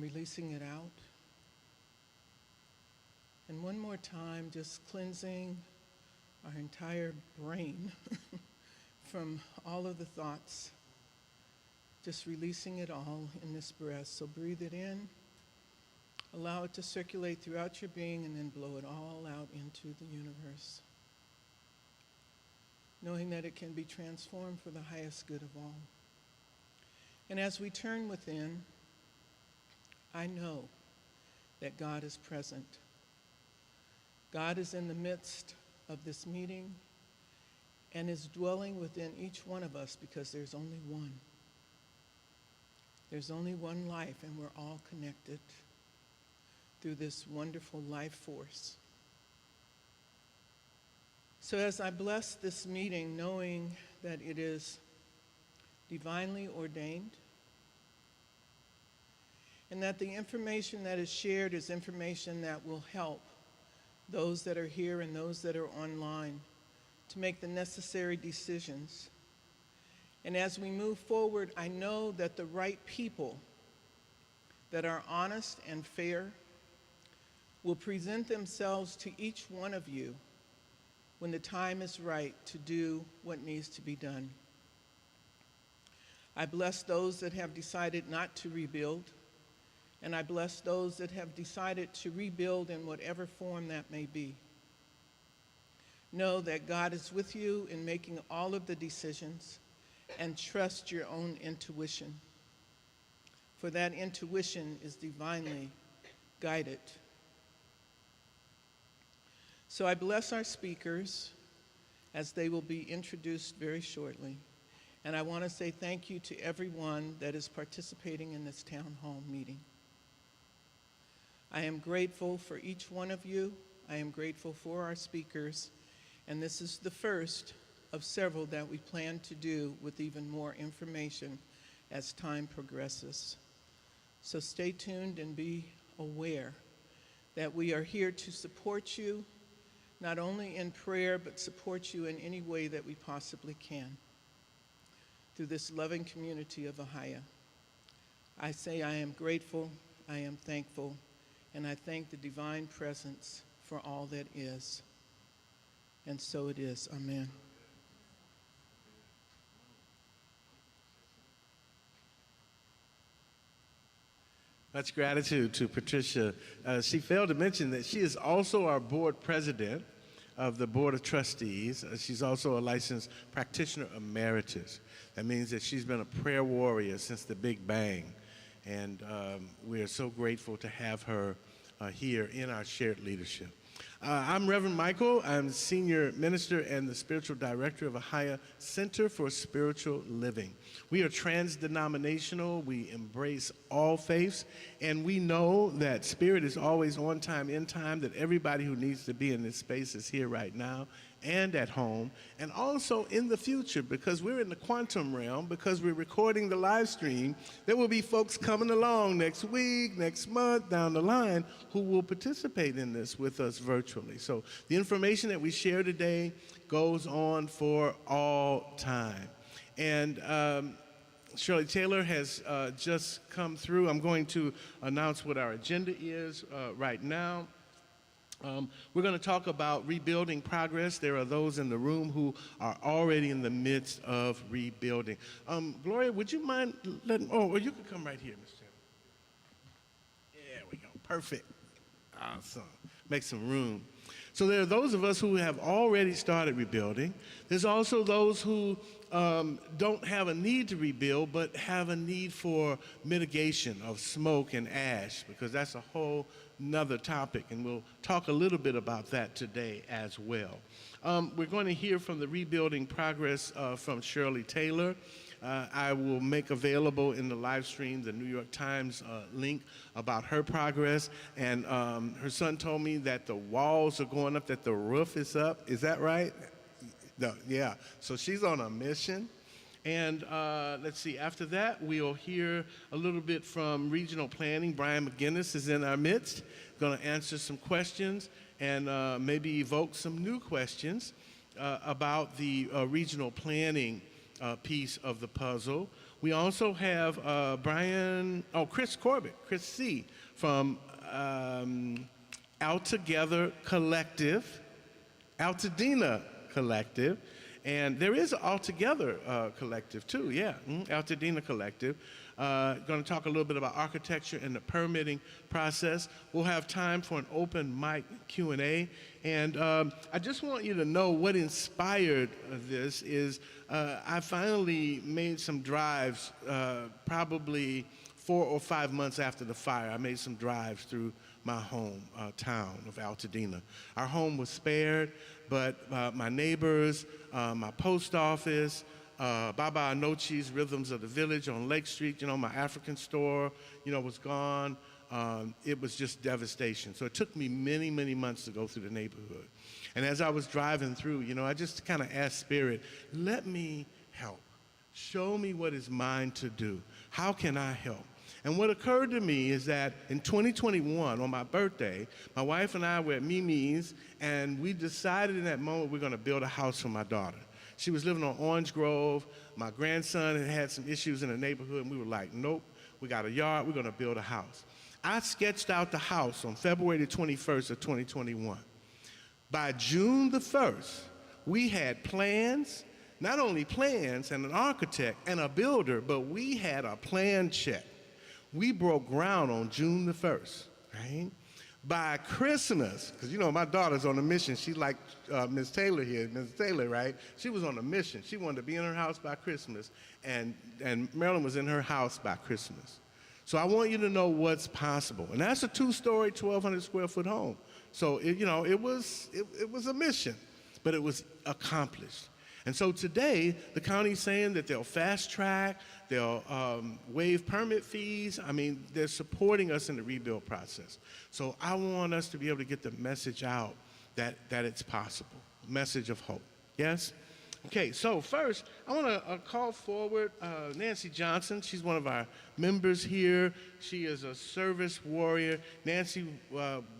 Releasing it out. And one more time, just cleansing our entire brain from all of the thoughts. Just releasing it all in this breath. So breathe it in, allow it to circulate throughout your being, and then blow it all out into the universe. Knowing that it can be transformed for the highest good of all. And as we turn within, I know that God is present. God is in the midst of this meeting and is dwelling within each one of us because there's only one. There's only one life, and we're all connected through this wonderful life force. So as I bless this meeting, knowing that it is divinely ordained, and that the information that is shared is information that will help those that are here and those that are online to make the necessary decisions. And as we move forward, I know that the right people that are honest and fair will present themselves to each one of you when the time is right to do what needs to be done. I bless those that have decided not to rebuild, and I bless those that have decided to rebuild in whatever form that may be. Know that God is with you in making all of the decisions, and trust your own intuition, for that intuition is divinely guided. So I bless our speakers as they will be introduced very shortly. And I want to say thank you to everyone that is participating in this town hall meeting. I am grateful for each one of you. I am grateful for our speakers. And this is the first of several that we plan to do with even more information as time progresses. So stay tuned and be aware that we are here to support you, not only in prayer, but support you in any way that we possibly can through this loving community of Ahiah. I say I am grateful, I am thankful, and I thank the divine presence for all that is. And so it is. Amen. Much gratitude to Patricia. She failed to mention that she is also our board president of the Board of Trustees. She's also a licensed practitioner emeritus. That means that she's been a prayer warrior since the Big Bang. And we are so grateful to have her here in our shared leadership. I'm Rev Michael. I'm Senior Minister and the Spiritual Director of Ahiah Center for Spiritual Living. We are trans-denominational. We embrace all faiths, and we know that Spirit is always on time, in time, that everybody who needs to be in this space is here right now and at home, and also in the future, because we're in the quantum realm, because we're recording the live stream. There will be folks coming along next week, next month, down the line, who will participate in this with us virtually. So the information that we share today goes on for all time. And Shirley Taylor has just come through. I'm going to announce what our agenda is right now. We're going to talk about rebuilding progress. There are those in the room who are already in the midst of rebuilding. Gloria, would you mind letting, or you could come right here, Ms. Taylor. There we go, perfect. Awesome, make some room. So there are those of us who have already started rebuilding. There's also those who don't have a need to rebuild, but have a need for mitigation of smoke and ash, because that's a whole another topic, and we'll talk a little bit about that today as well. We're going to hear from the rebuilding progress from Shirley Taylor. I will make available in the live stream the New York Times link about her progress, and her son told me that the walls are going up, that the roof is up. Is that right? No, yeah, so she's on a mission. And let's see, after that, we'll hear a little bit from regional planning. Brian McGinnis is in our midst, going to answer some questions and maybe evoke some new questions about the regional planning piece of the puzzle. We also have Chris C. from Altadena Collective, and there is an Altogether collective too, yeah, Altadena Collective. Going to talk a little bit about architecture and the permitting process. We'll have time for an open mic Q&A, and I just want you to know what inspired this is I finally made some drives probably 4 or 5 months after the fire. I made some drives through my home town of Altadena. Our home was spared, but my neighbors, my post office, Baba Anochi's Rhythms of the Village on Lake Street, my African store, was gone. It was just devastation. So it took me many, many months to go through the neighborhood. And as I was driving through, I just kind of asked Spirit, let me help. Show me what is mine to do. How can I help? And what occurred to me is that in 2021, on my birthday, my wife and I were at Mimi's, and we decided in that moment we're going to build a house for my daughter. She was living on Orange Grove. My grandson had some issues in the neighborhood, and we were like, nope, we got a yard, we're going to build a house. I sketched out the house on February the 21st of 2021. By June the 1st, we had plans, not only plans and an architect and a builder, but we had a plan check. We broke ground on June the 1st, right? By Christmas, because my daughter's on a mission. She's like Ms. Taylor here, Ms. Taylor, right? She was on a mission. She wanted to be in her house by Christmas, and Marilyn was in her house by Christmas. So I want you to know what's possible. And that's a 2-story, 1,200 square foot home. So, it was a mission, but it was accomplished. And so today, the county's saying that they'll fast track, they'll waive permit fees. I mean, they're supporting us in the rebuild process. So I want us to be able to get the message out that it's possible, message of hope. Yes? Okay, so first, I want to call forward Nancy Johnson. She's one of our members here. She is a service warrior. Nancy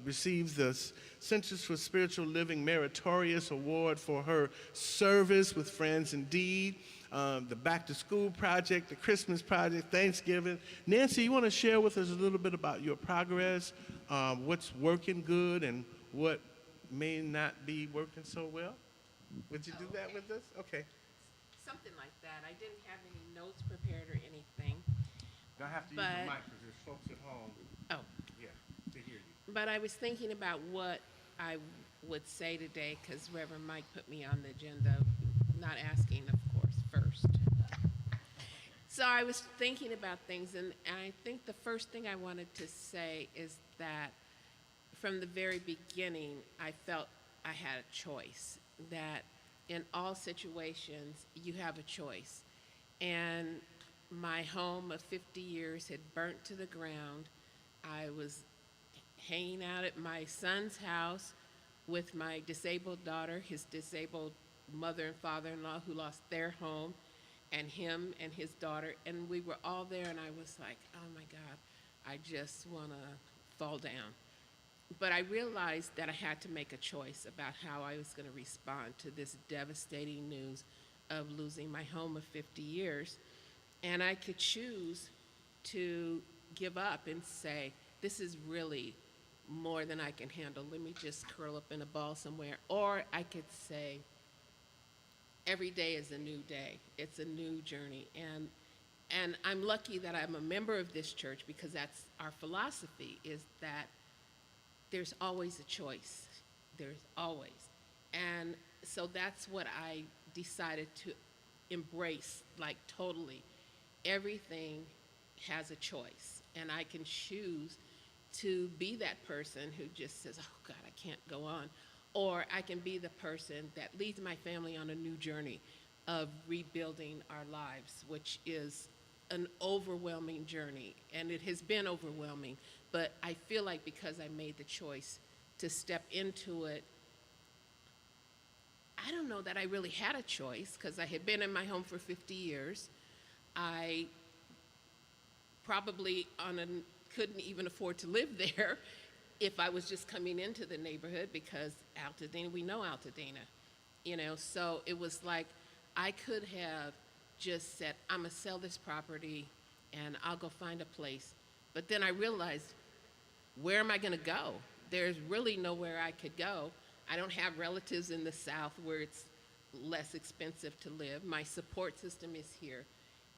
receives the Centers for Spiritual Living Meritorious Award for her service with Friends Indeed, the Back to School Project, the Christmas Project, Thanksgiving. Nancy, you want to share with us a little bit about your progress, what's working good and what may not be working so well? Would you do that with us? Okay. Something like that. I didn't have any notes prepared or anything. I have to use the mic because there's folks at home. Oh. Yeah, to hear you. But I was thinking about what I would say today because Reverend Mike put me on the agenda, not asking, of course, first. So I was thinking about things, and I think the first thing I wanted to say is that from the very beginning, I felt I had a choice, that in all situations, you have a choice. And my home of 50 years had burnt to the ground. I was hanging out at my son's house with my disabled daughter, his disabled mother and father-in-law who lost their home, and him and his daughter, and we were all there, and I was like, oh my God, I just want to fall down. But I realized that I had to make a choice about how I was going to respond to this devastating news of losing my home of 50 years. And I could choose to give up and say, this is really more than I can handle. Let me just curl up in a ball somewhere. Or I could say, every day is a new day. It's a new journey. And I'm lucky that I'm a member of this church because that's our philosophy, is that there's always a choice. There's always. And so that's what I decided to embrace, like totally. Everything has a choice. And I can choose to be that person who just says, oh God, I can't go on. Or I can be the person that leads my family on a new journey of rebuilding our lives, which is an overwhelming journey. And it has been overwhelming. But I feel like because I made the choice to step into it, I don't know that I really had a choice because I had been in my home for 50 years. I probably couldn't even afford to live there if I was just coming into the neighborhood because Altadena, we know Altadena, so it was like I could have just said, I'm gonna sell this property and I'll go find a place. But then I realized, where am I gonna go? There's really nowhere I could go. I don't have relatives in the South where it's less expensive to live. My support system is here.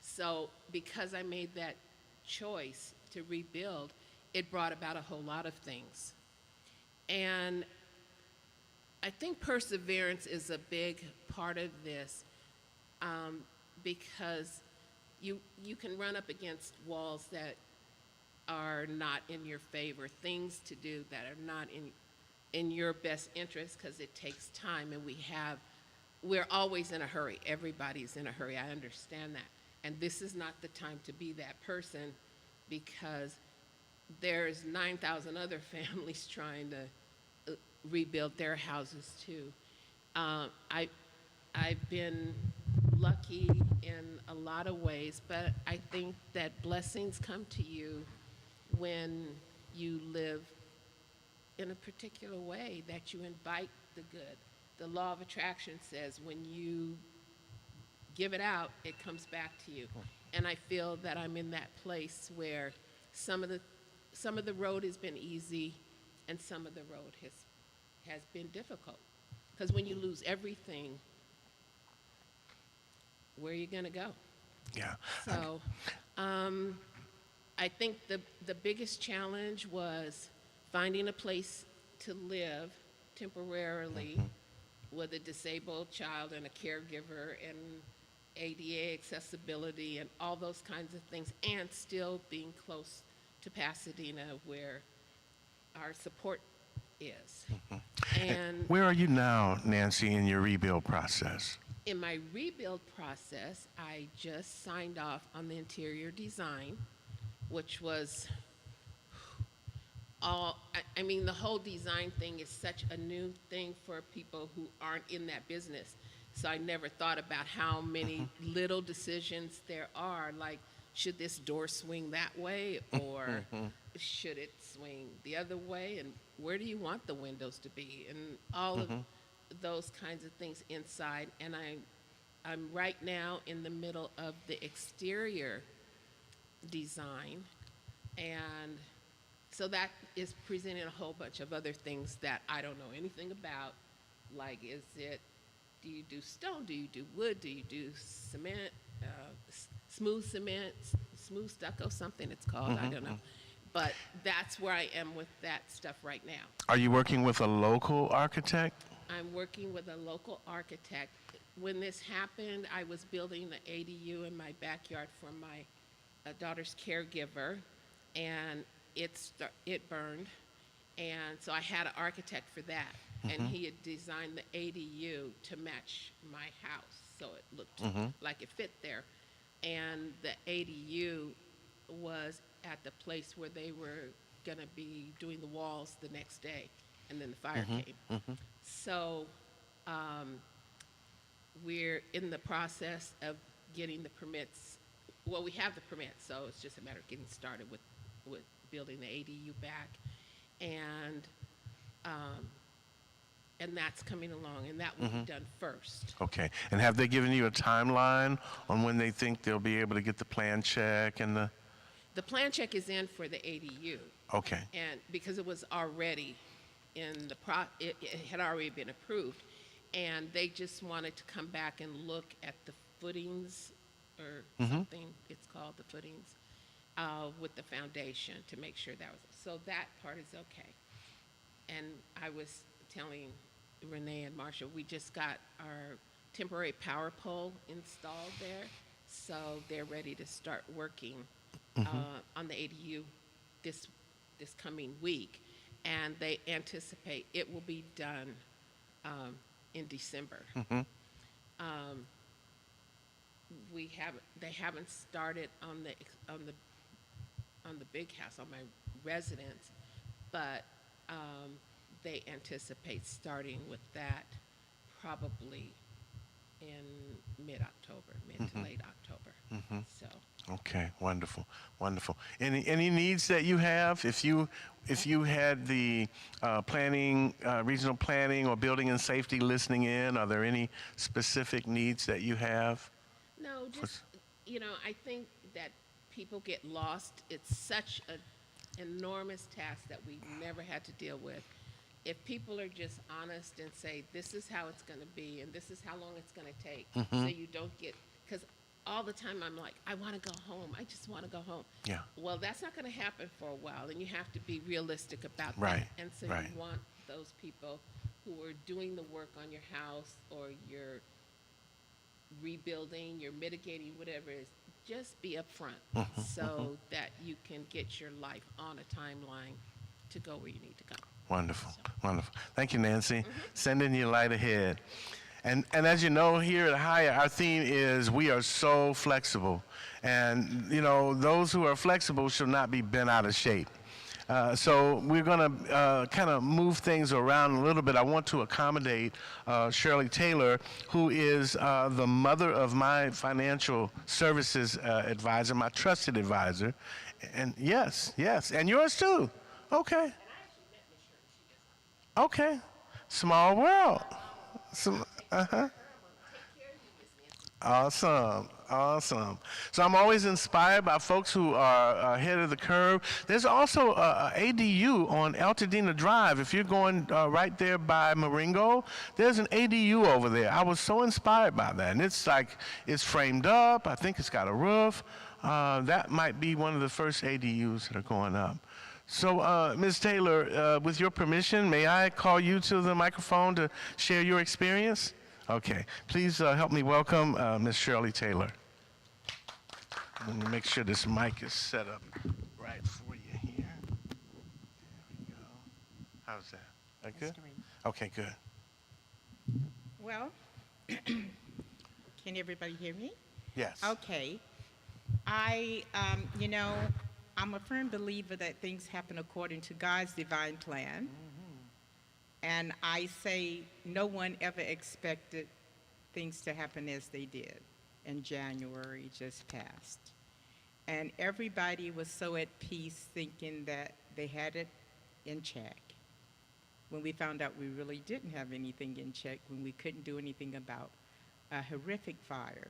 So because I made that choice to rebuild, it brought about a whole lot of things. And I think perseverance is a big part of this, because you can run up against walls that are not in your favor, things to do that are not in your best interest, because it takes time, and we're always in a hurry. Everybody's in a hurry. I understand that. And this is not the time to be that person, because there's 9,000 other families trying to rebuild their houses too. I've been lucky in a lot of ways, but I think that blessings come to you when you live in a particular way, that you invite the good. The law of attraction says when you give it out, it comes back to you. And I feel that I'm in that place where some of the road has been easy and some of the road has been difficult. Because when you lose everything, where are you gonna go? Yeah. So I think the biggest challenge was finding a place to live temporarily with a disabled child and a caregiver and ADA accessibility and all those kinds of things, and still being close to Pasadena where our support is. And Where are you now, Nancy, in your rebuild process? in my rebuild process, I just signed off on the interior design, which was I mean, the whole design thing is such a new thing for people who aren't in that business. So I never thought about how many little decisions there are, like, should this door swing that way, or should it swing the other way, and where do you want the windows to be, and all of those kinds of things inside. And I'm right now in the middle of the exterior design, and so that is presenting a whole bunch of other things that I don't know anything about, like, do you do stone, do you do wood, do you do cement, smooth cement, smooth stucco, something it's called, I don't know. But that's where I am with that stuff right now. Are you working with a local architect? I'm working with a local architect. When this happened, I was building the ADU in my backyard for my daughter's caregiver, and it burned, and so I had an architect for that, and he had designed the ADU to match my house, so it looked like it fit there. And the ADU was at the place where they were gonna be doing the walls the next day, and then the fire came. So we're in the process of getting the permits. Well, we have the permits, so it's just a matter of getting started with building the ADU back, and that's coming along, and that will be done first. Okay. And have they given you a timeline on when they think they'll be able to get the plan check and the? The plan check is in for the ADU. Okay. And because it was already in the it had already been approved, and they just wanted to come back and look at the footings or something. It's called the footings with the foundation to make sure that was so that part is okay. And I was telling Renee and Marsha, we just got our temporary power pole installed there, so they're ready to start working on the ADU this coming week, and they anticipate it will be done in December. They haven't started on the big house, on my residence, but they anticipate starting with that probably in mid-October, mid to late October. So. Okay, wonderful, wonderful. Any needs that you have? If you had the planning, regional planning or building and safety listening in, are there any specific needs that you have? No, just, I think that people get lost. It's such an enormous task that we never had to deal with. If people are just honest and say, this is how it's going to be and this is how long it's going to take, so you don't get, because all the time I'm like, I want to go home. I just want to go home. Yeah. Well, that's not going to happen for a while, and you have to be realistic about Right, that. And so right. you want those people who are doing the work on your house or you're rebuilding, you're mitigating, whatever it is, just be upfront so that you can get your life on a timeline to go where you need to go. Wonderful, wonderful. Thank you, Nancy. Sending you light ahead. And as you know, here at Ahiah, our theme is we are so flexible. And, those who are flexible should not be bent out of shape. So we're going to kind of move things around a little bit. I want to accommodate Shirley Taylor, who is the mother of my financial services advisor, my trusted advisor. And yes, and yours too. Okay. Okay. Small world. Awesome. So I'm always inspired by folks who are ahead of the curve. There's also a ADU on Altadena Drive. If you're going right there by Marengo, there's an ADU over there. I was so inspired by that. And it's framed up. I think it's got a roof. That might be one of the first ADUs that are going up. So, Ms. Taylor, with your permission, may I call you to the microphone to share your experience? Okay. Please help me welcome Ms. Shirley Taylor. Let me make sure this mic is set up right for you here. There we go. How's that? That good? Okay, good. Well, can everybody hear me? Yes. Okay. I'm a firm believer that things happen according to God's divine plan. And I say no one ever expected things to happen as they did in January just passed. And everybody was so at peace thinking that they had it in check. When we found out we really didn't have anything in check, when we couldn't do anything about a horrific fire.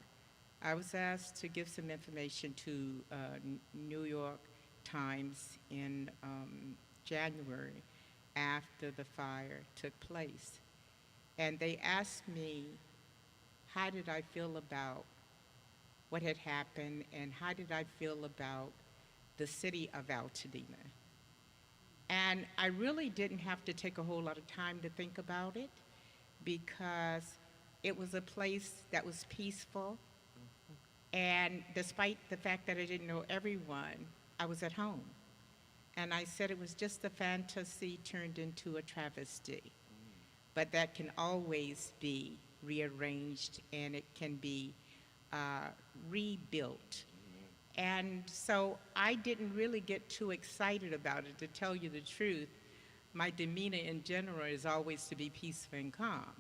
I was asked to give some information to New York Times in January after the fire took place. And they asked me, how did I feel about what had happened and how did I feel about the city of Altadena? And I really didn't have to take a whole lot of time to think about it because it was a place that was peaceful. And despite the fact that I didn't know everyone, I was at home. And I said it was just a fantasy turned into a travesty. But that can always be rearranged and it can be rebuilt. And so I didn't really get too excited about it, to tell you the truth. My demeanor in general is always to be peaceful and calm.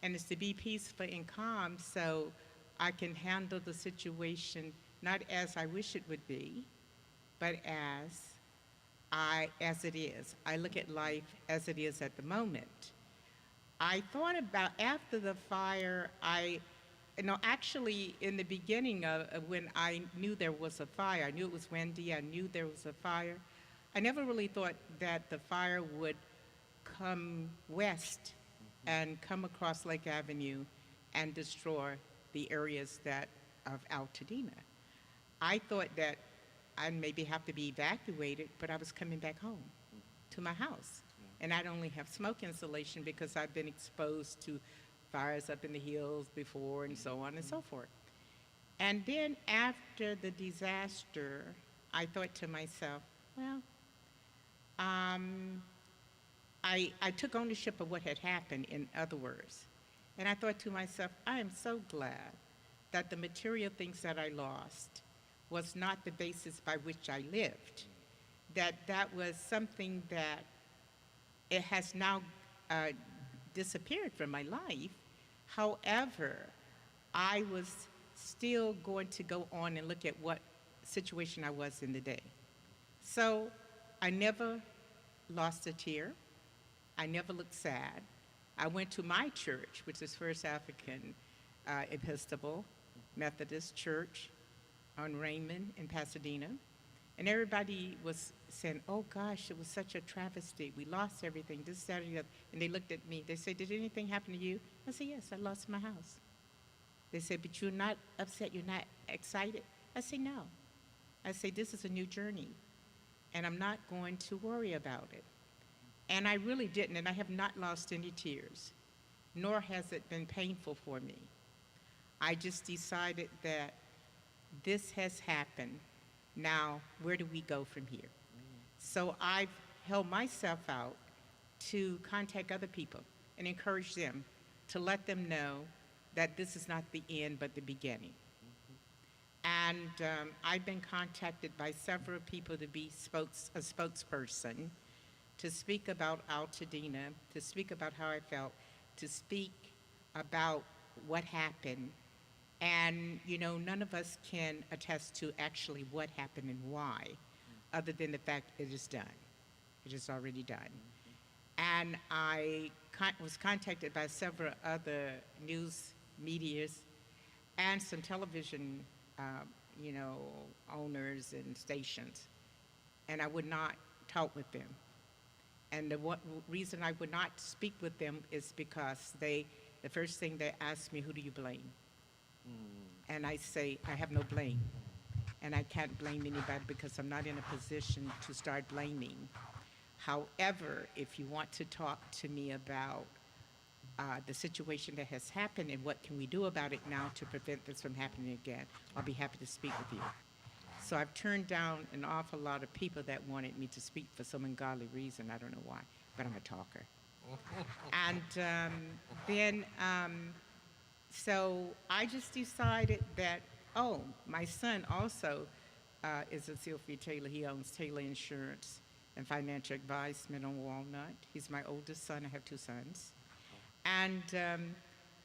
And it's to be peaceful and calm so I can handle the situation not as I wish it would be, but as it is. I look at life as it is at the moment. I thought about after the fire, actually in the beginning of when I knew there was a fire, I knew it was windy, I knew there was a fire. I never really thought that the fire would come west and come across Lake Avenue and destroy the areas of Altadena. I thought that I'd maybe have to be evacuated, but I was coming back home to my house. And I'd only have smoke insulation because I've been exposed to fires up in the hills before and so on and so forth. And then after the disaster, I thought to myself, well, I took ownership of what had happened, in other words. And I thought to myself, I am so glad that the material things that I lost was not the basis by which I lived, that was something that it has now disappeared from my life. However, I was still going to go on and look at what situation I was in the day. So I never lost a tear. I never looked sad. I went to my church, which is First African Episcopal, Methodist Church on Raymond in Pasadena. And everybody was saying, oh gosh, it was such a travesty. We lost everything, this, that, and the other. And they looked at me. They said, did anything happen to you? I said, yes, I lost my house. They said, but you're not upset, you're not excited? I said, no. I said, this is a new journey, and I'm not going to worry about it. And I really didn't, and I have not lost any tears, nor has it been painful for me. I just decided that this has happened. Now, where do we go from here? So I've held myself out to contact other people and encourage them to let them know that this is not the end, but the beginning. And I've been contacted by several people to be a spokesperson, to speak about Altadena, to speak about how I felt, to speak about what happened. And, you know, none of us can attest to actually what happened and why, other than the fact it is done. It is already done. And I was contacted by several other news medias and some television, you know, owners and stations. And I would not talk with them. And the reason I would not speak with them is because the first thing they ask me, who do you blame? And I say, I have no blame. And I can't blame anybody because I'm not in a position to start blaming. However, if you want to talk to me about the situation that has happened and what can we do about it now to prevent this from happening again, I'll be happy to speak with you. So I've turned down an awful lot of people that wanted me to speak for some ungodly reason. I don't know why, but I'm a talker. And so I just decided that, oh, my son also is a Shirley Taylor. He owns Taylor Insurance and Financial Advisement on Walnut. He's my oldest son. I have two sons. And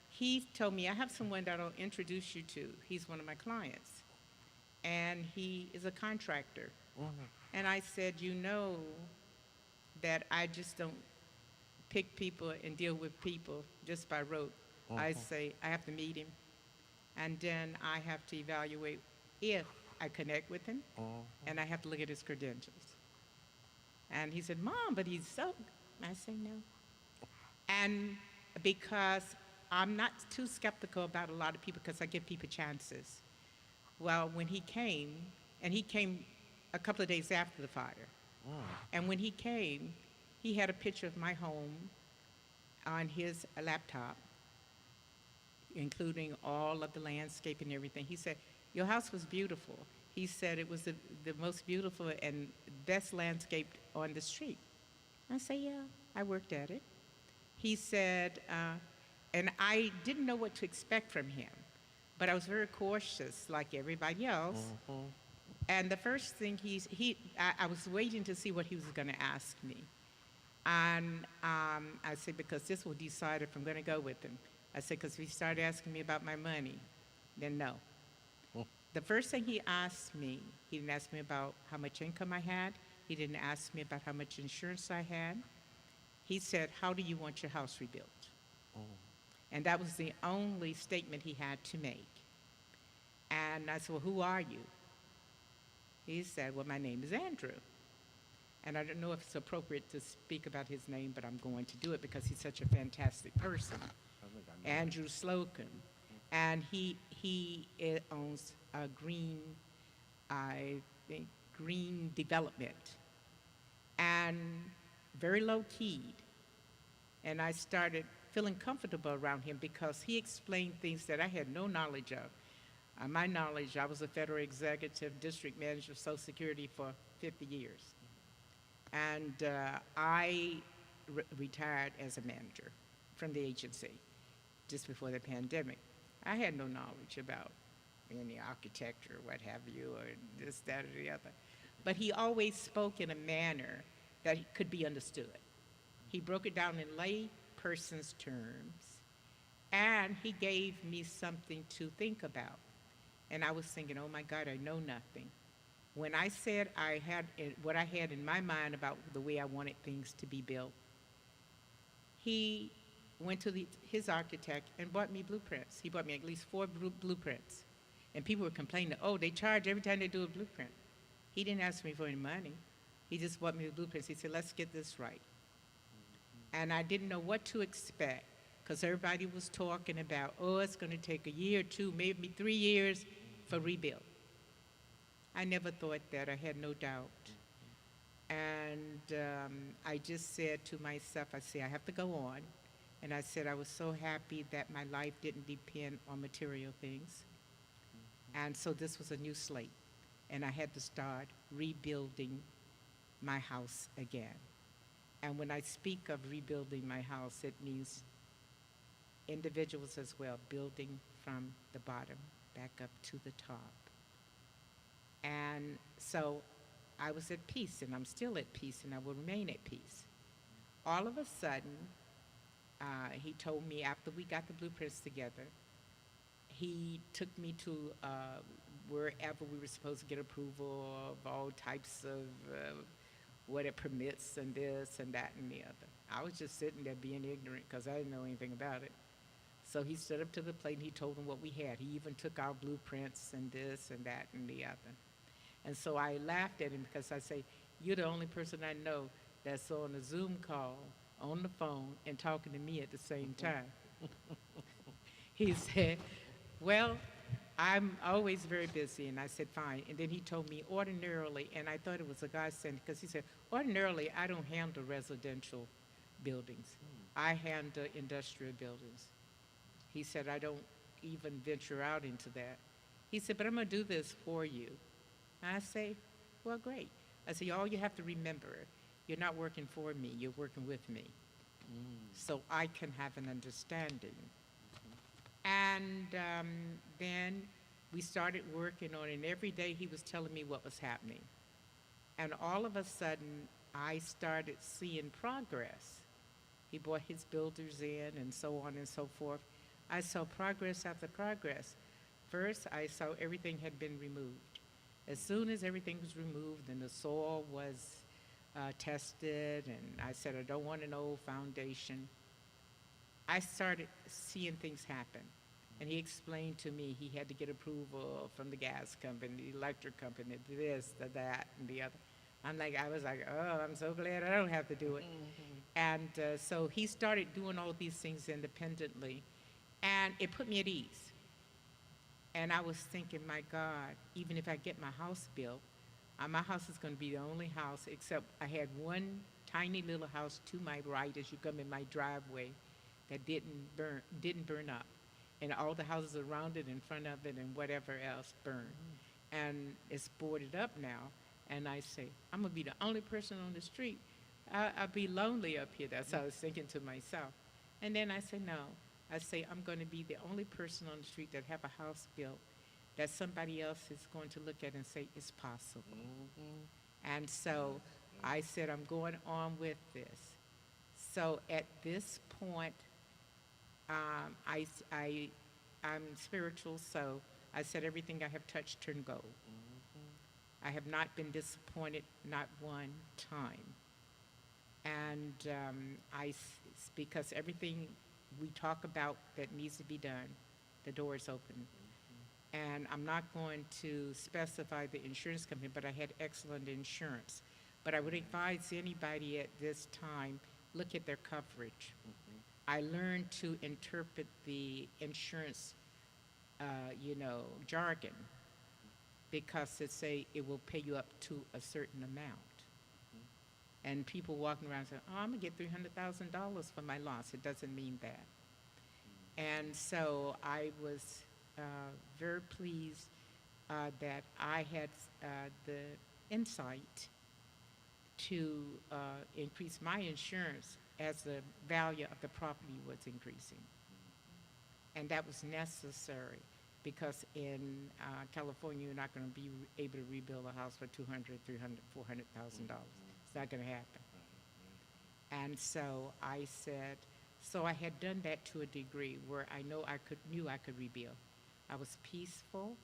he told me, I have someone that I'll introduce you to. He's one of my clients. And he is a contractor. And I said, you know that I just don't pick people and deal with people just by rote. I say, I have to meet him, and then I have to evaluate if I connect with him, and I have to look at his credentials. And he said, Mom, but he's so, I say, no. And because I'm not too skeptical about a lot of people because I give people chances. Well, when he came, and he came a couple of days after the fire, and when he came, he had a picture of my home on his laptop, including all of the landscape and everything. He said, your house was beautiful. He said it was the most beautiful and best landscaped on the street. I said, yeah, I worked at it. He said, and I didn't know what to expect from him, but I was very cautious like everybody else. And the first thing I was waiting to see what he was gonna ask me. And I said, because this will decide if I'm gonna go with him. I said, because if he started asking me about my money, then no. The first thing he asked me, he didn't ask me about how much income I had. He didn't ask me about how much insurance I had. He said, how do you want your house rebuilt? And that was the only statement he had to make. And I said, well, who are you? He said, well, my name is Andrew. And I don't know if it's appropriate to speak about his name, but I'm going to do it because he's such a fantastic person. Andrew Slocum, and he owns a green development, and very low-keyed. And I started feeling comfortable around him because he explained things that I had no knowledge of. My knowledge, I was a federal executive district manager of Social Security for 50 years. And I retired as a manager from the agency just before the pandemic. I had no knowledge about any architecture, what have you, or this, that, or the other. But he always spoke in a manner that could be understood. He broke it down in lay person's terms, and he gave me something to think about. And I was thinking, oh my God, I know nothing. When I said I had what I had in my mind about the way I wanted things to be built, he went to his architect and bought me blueprints. He bought me at least 4 blueprints. And people were complaining, oh, they charge every time they do a blueprint. He didn't ask me for any money. He just bought me the blueprints. He said, let's get this right. And I didn't know what to expect because everybody was talking about, oh, it's going to take a year or two, maybe 3 years for rebuild. I never thought that. I had no doubt. And I just said to myself, I said, I have to go on. And I said, I was so happy that my life didn't depend on material things. And so this was a new slate. And I had to start rebuilding my house again. And when I speak of rebuilding my house, it means individuals as well, building from the bottom back up to the top. And so I was at peace, and I'm still at peace, and I will remain at peace. All of a sudden, he told me after we got the blueprints together, he took me to wherever we were supposed to get approval of all types of what it permits and this and that and the other. I was just sitting there being ignorant because I didn't know anything about it. So he stood up to the plate and he told them what we had. He even took our blueprints and this and that and the other. And so I laughed at him because I say, you're the only person I know that's on a Zoom call, on the phone, and talking to me at the same time. He said, well, I'm always very busy. And I said, fine. And then he told me ordinarily, and I thought it was a godsend because he said, ordinarily, I don't handle residential buildings. I handle industrial buildings. He said, I don't even venture out into that. He said, but I'm going to do this for you. And I say, well, great. I say, all you have to remember, you're not working for me, you're working with me. So I can have an understanding. And then we started working on it, and every day he was telling me what was happening. And all of a sudden, I started seeing progress. He brought his builders in and so on and so forth. I saw progress after progress. First, I saw everything had been removed. As soon as everything was removed and the soil was tested, and I said, I don't want an old foundation, I started seeing things happen. And he explained to me he had to get approval from the gas company, the electric company, this, that, and the other. I was like, oh, I'm so glad I don't have to do it. And so he started doing all these things independently, and it put me at ease. And I was thinking, my God, even if I get my house built, my house is going to be the only house, except I had one tiny little house to my right as you come in my driveway that didn't burn up. And all the houses around it, in front of it, and whatever else burned. And it's boarded up now. And I say, I'm going to be the only person on the street. I'll be lonely up here. That's what I was thinking to myself. And then I say, no. I say, I'm going to be the only person on the street that have a house built that somebody else is going to look at and say, it's possible. And so I said, I'm going on with this. So at this point, I'm spiritual, so I said everything I have touched turned gold. I have not been disappointed, not one time. And because everything we talk about that needs to be done, the door is open. And I'm not going to specify the insurance company, but I had excellent insurance. But I would advise anybody at this time, look at their coverage. I learned to interpret the insurance, jargon, because it will pay you up to a certain amount. And people walking around saying, oh, I'm going to get $300,000 for my loss. It doesn't mean that. And so I was very pleased that I had the insight to increase my insurance as the value of the property was increasing. And that was necessary because in California, you're not going to be able to rebuild a house for $200,000, $300,000, $400,000. It's not going to happen. And so I said, so I had done that to a degree where I knew I could rebuild. I was peaceful,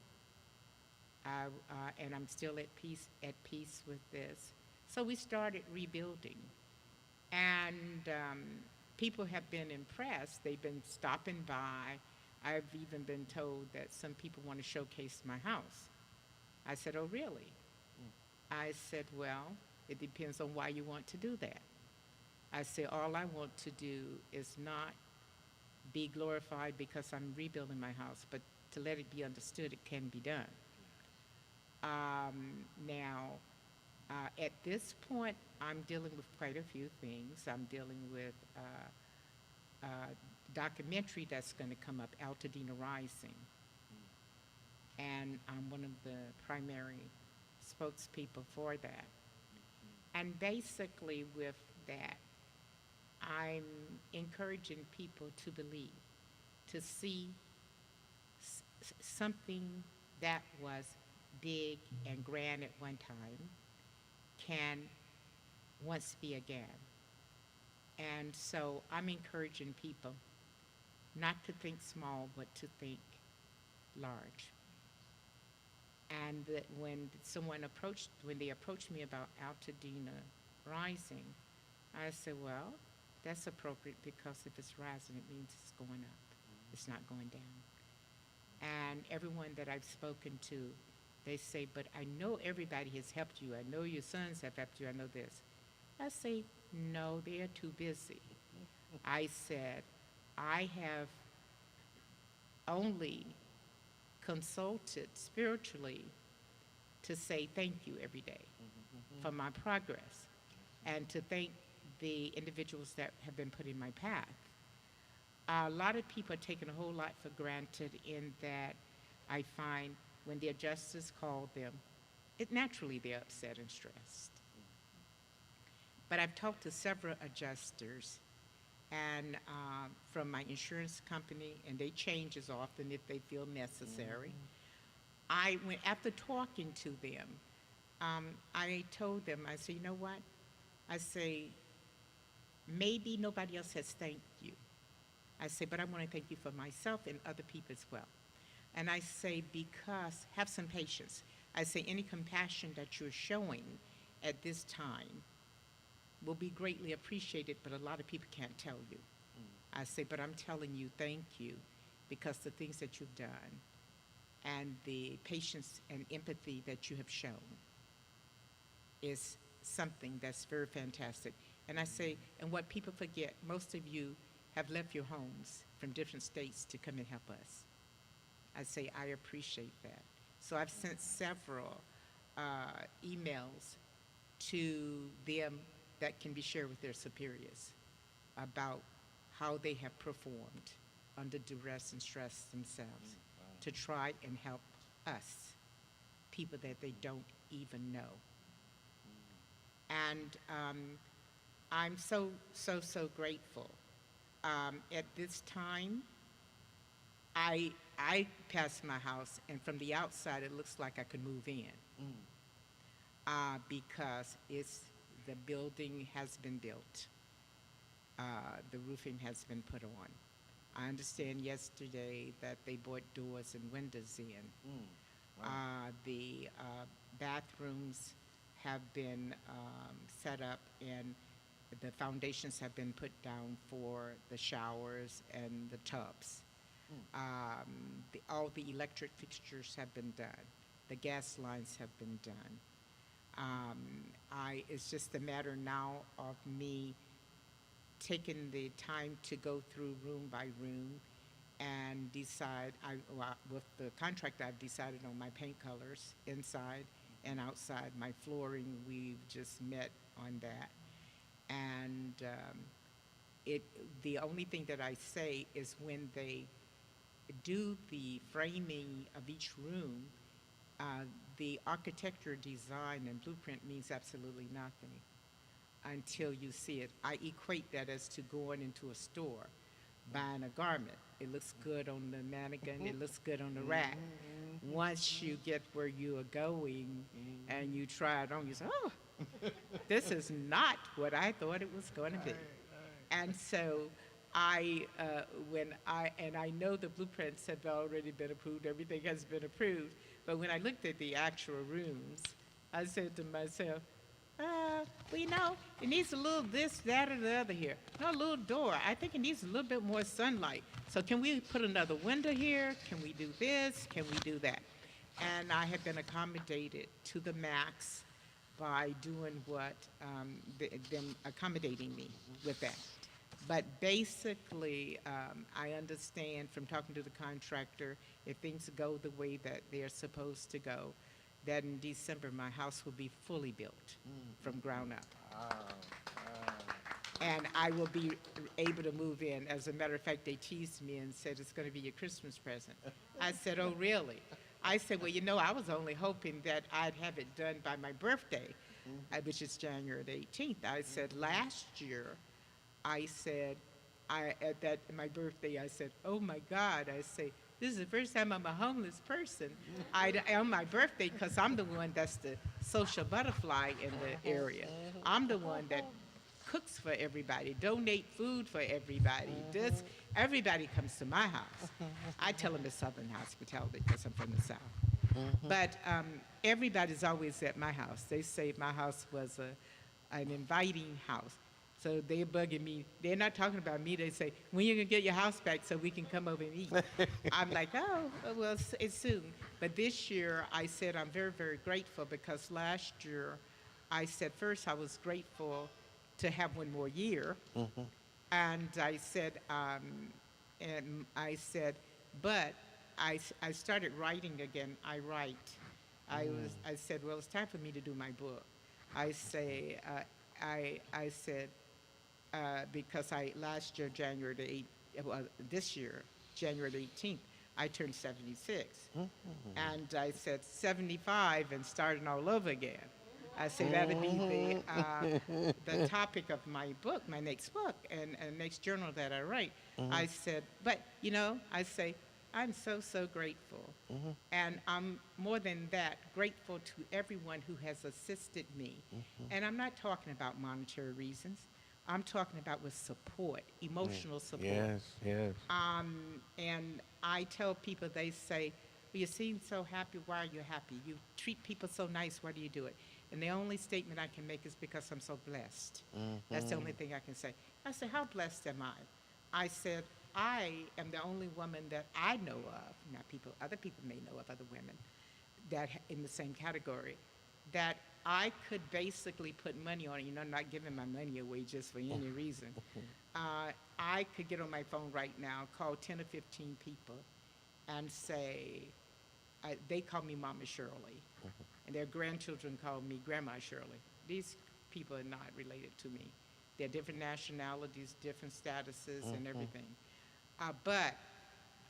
and I'm still at peace with this. So we started rebuilding. And people have been impressed. They've been stopping by. I've even been told that some people want to showcase my house. I said, oh, really? I said, well, it depends on why you want to do that. I said, all I want to do is not be glorified because I'm rebuilding my house, but to let it be understood it can be done. Now, at this point, I'm dealing with quite a few things. I'm dealing with a documentary that's going to come up, Altadena Rising. And I'm one of the primary spokespeople for that. And basically with that, I'm encouraging people to believe, to see something that was big and grand at one time can once be again. And so I'm encouraging people not to think small, but to think large. And that when they approached me about Altadena Rising, I said, well, that's appropriate because if it's rising, it means it's going up. It's not going down. And everyone that I've spoken to, they say, but I know everybody has helped you. I know your sons have helped you. I know this. I say, no, they're too busy. I said, I have only consulted spiritually to say thank you every day for my progress and to thank the individuals that have been put in my path. A lot of people are taking a whole lot for granted in that I find when the adjusters call them, naturally they're upset and stressed. But I've talked to several adjusters and from my insurance company, and they change as often if they feel necessary. After talking to them, I told them, I said, you know what? I say, maybe nobody else has thanked you. I say, but I want to thank you for myself and other people as well. And I say, because, have some patience. I say, any compassion that you're showing at this time will be greatly appreciated, but a lot of people can't tell you. I say, but I'm telling you, thank you, because the things that you've done and the patience and empathy that you have shown is something that's very fantastic. And I say, and what people forget, most of you have left your homes from different states to come and help us. I say, I appreciate that. So I've sent several emails to them that can be shared with their superiors about how they have performed under duress and stress themselves to try and help us, people that they don't even know. And I'm so grateful. At this time, I passed my house, and from the outside, it looks like I could move in because the building has been built. The roofing has been put on. I understand yesterday that they brought doors and windows in. The bathrooms have been set up, and the foundations have been put down for the showers and the tubs. All the electric fixtures have been done. The gas lines have been done. It's just a matter now of me taking the time to go through room by room and decide. With the contractor, I've decided on my paint colors inside and outside. My flooring, we've just met on that. And the only thing that I say is when they do the framing of each room, the architecture, design, and blueprint means absolutely nothing until you see it. I equate that as to going into a store, buying a garment. It looks good on the mannequin, it looks good on the rack. Once you get where you are going and you try it on, you say, oh, this is not what I thought it was going to be. And so I know the blueprints have already been approved, everything has been approved, but when I looked at the actual rooms, I said to myself, well, you know, it needs a little this, that, or the other here. No, a little door. I think it needs a little bit more sunlight. So can we put another window here? Can we do this? Can we do that? And I have been accommodated to the max by doing what, them accommodating me with that. But basically, I understand from talking to the contractor, if things go the way that they're supposed to go, that in December, my house will be fully built from ground up. And I will be able to move in. As a matter of fact, they teased me and said, it's going to be your Christmas present. I said, oh, really? I said, well, you know, I was only hoping that I'd have it done by my birthday, which is January the 18th. I said, last year, I said, at my birthday, I said, oh my God, I say, this is the first time I'm a homeless person on my birthday, because I'm the one that's the social butterfly in the area. I'm the one that cooks for everybody, donate food for everybody. Everybody comes to my house. I tell them it's Southern hospitality because I'm from the South. But everybody's always at my house. They say my house was an inviting house. So they're bugging me. They're not talking about me. They say, when you going to get your house back so we can come over and eat? I'm like, oh, well, it's soon. But this year, I said I'm very, very grateful, because last year, I said first I was grateful to have one more year. And I said, but I started writing again. I write. I said, well, it's time for me to do my book. I say, I said, because last year, January the 8th, this year, January the 18th, I turned 76. And I said 75 and starting all over again. I say that'll be the topic of my book, my next book, and next journal that I write. I said, but, you know, I say, I'm so, so grateful. And I'm more than that, grateful to everyone who has assisted me. And I'm not talking about monetary reasons. I'm talking about with support, emotional support. Yes, yes. And I tell people, they say, well, you seem so happy, why are you happy? You treat people so nice, why do you do it? And the only statement I can make is because I'm so blessed. That's the only thing I can say. I said, how blessed am I? I said, I am the only woman that I know of, now other people may know of other women that in the same category, that I could basically put money on it, you know, not giving my money away just for any reason. I could get on my phone right now, call 10 or 15 people and say, they call me Mama Shirley, and their grandchildren call me Grandma Shirley. These people are not related to me. They're different nationalities, different statuses, and everything. But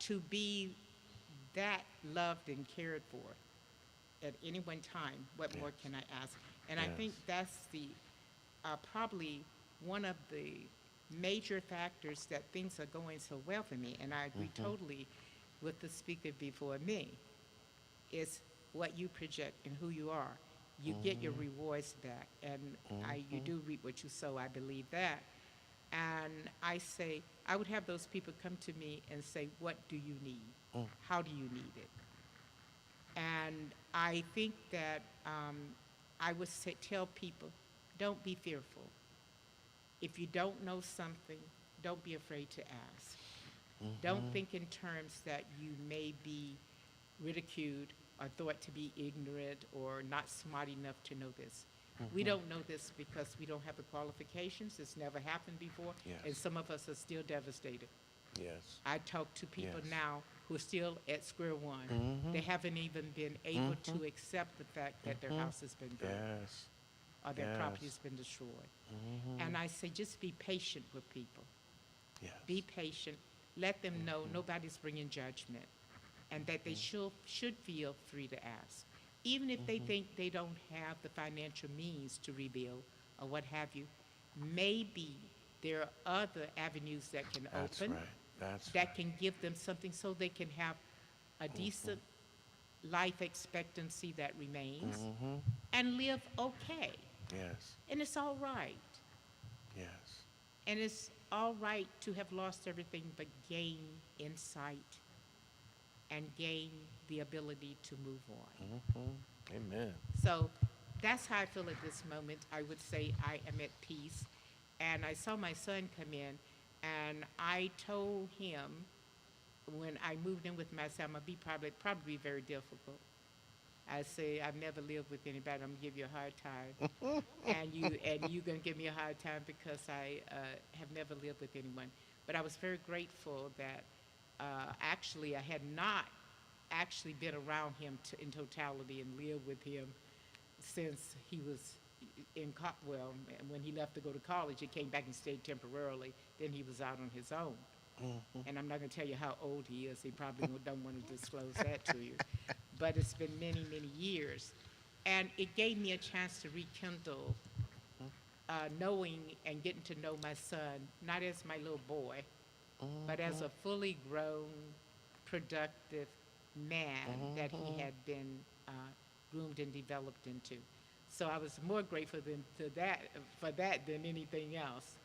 to be that loved and cared for at any one time, what more can I ask? And I think that's the probably one of the major factors that things are going so well for me. And I agree totally with the speaker before me. Is what you project and who you are. You get your rewards back, and you do reap what you sow. I believe that. And I say, I would have those people come to me and say, what do you need? How do you need it? And I think that I would tell people, don't be fearful. If you don't know something, don't be afraid to ask. Don't think in terms that you may be ridiculed or thought to be ignorant or not smart enough to know this. We don't know this because we don't have the qualifications. It's never happened before, and some of us are still devastated. Yes. I talk to people now who are still at square one. They haven't even been able to accept the fact that their house has been burned or their property has been destroyed. And I say, just be patient with people. Be patient. Let them know nobody's bringing judgment, and that they should feel free to ask. Even if they think they don't have the financial means to rebuild or what have you, maybe there are other avenues that can open that can give them something so they can have a decent life expectancy that remains and live okay. Yes. And it's all right. Yes. And it's all right to have lost everything but gain insight and gain the ability to move on. Amen. So that's how I feel at this moment. I would say I am at peace. And I saw my son come in, and I told him when I moved in with my son, I'm gonna be probably very difficult. I say I've never lived with anybody. I'm gonna give you a hard time, and you're gonna give me a hard time because I have never lived with anyone. But I was very grateful that actually I had not actually been around him in totality and lived with him since he was when he left to go to college. He came back and stayed temporarily. Then he was out on his own. And I'm not going to tell you how old he is. He probably don't want to disclose that to you. But it's been many, many years. And it gave me a chance to rekindle knowing and getting to know my son, not as my little boy, but as a fully grown, productive man that he had been groomed and developed into. So I was more grateful for that than anything else.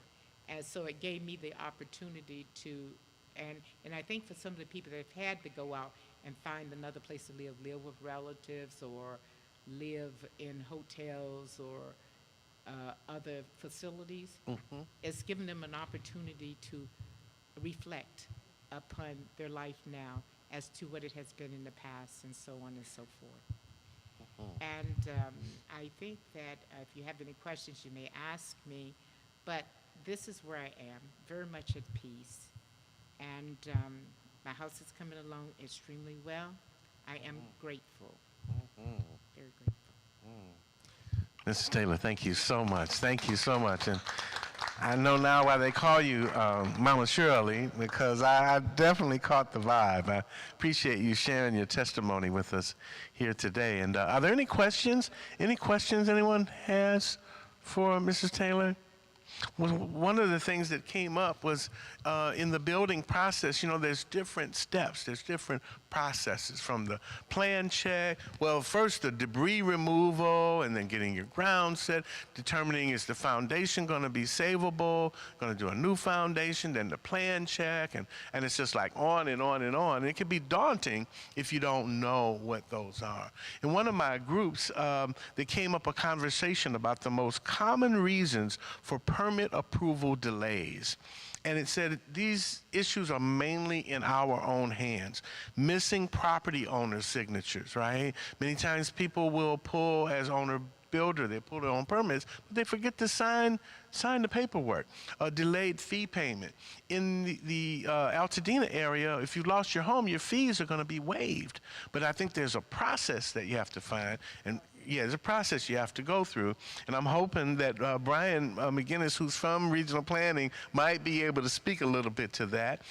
And so it gave me the opportunity to, and I think for some of the people that have had to go out and find another place to live with relatives or live in hotels or other facilities, it's given them an opportunity to reflect upon their life now as to what it has been in the past and so on and so forth. And I think that if you have any questions, you may ask me, but this is where I am, very much at peace. And my house is coming along extremely well. I am grateful, very grateful. Mrs. Taylor, thank you so much. Thank you so much. And I know now why they call you Mama Shirley, because I definitely caught the vibe. I appreciate you sharing your testimony with us here today. And are there any questions? Any questions anyone has for Mrs. Taylor? Well, one of the things that came up was in the building process, you know, there's different steps, there's different processes from the plan check. Well, first the debris removal and then getting your ground set, determining is the foundation going to be savable, going to do a new foundation, then the plan check, and it's just like on and on and on. And it can be daunting if you don't know what those are. In one of my groups, there came up a conversation about the most common reasons for permit approval delays. And it said these issues are mainly in our own hands. Missing property owner signatures, right? Many times people will pull as owner builder, they pull their own permits, but they forget to sign the paperwork. A delayed fee payment. In the Altadena area, if you lost your home, your fees are going to be waived. But I think there's a process that you have to find, and yeah, there's a process you have to go through, and I'm hoping that Brian McGinnis, who's from regional planning, might be able to speak a little bit to that.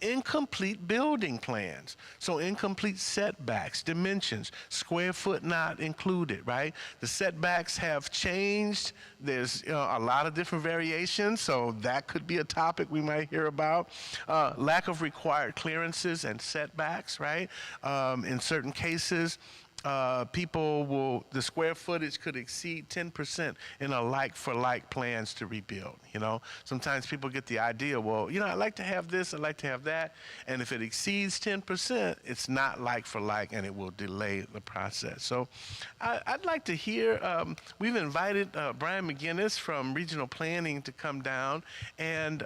Incomplete building plans, so incomplete setbacks, dimensions, square foot not included, right? The setbacks have changed. There's a lot of different variations, so that could be a topic we might hear about. Lack of required clearances and setbacks, right? In certain cases, the square footage could exceed 10% in a like-for-like plans to rebuild, you know. Sometimes people get the idea, well, you know, I'd like to have this, I'd like to have that, and if it exceeds 10%, it's not like-for-like, and it will delay the process. So I'd like to hear, we've invited Brian McGinnis from Regional Planning to come down, and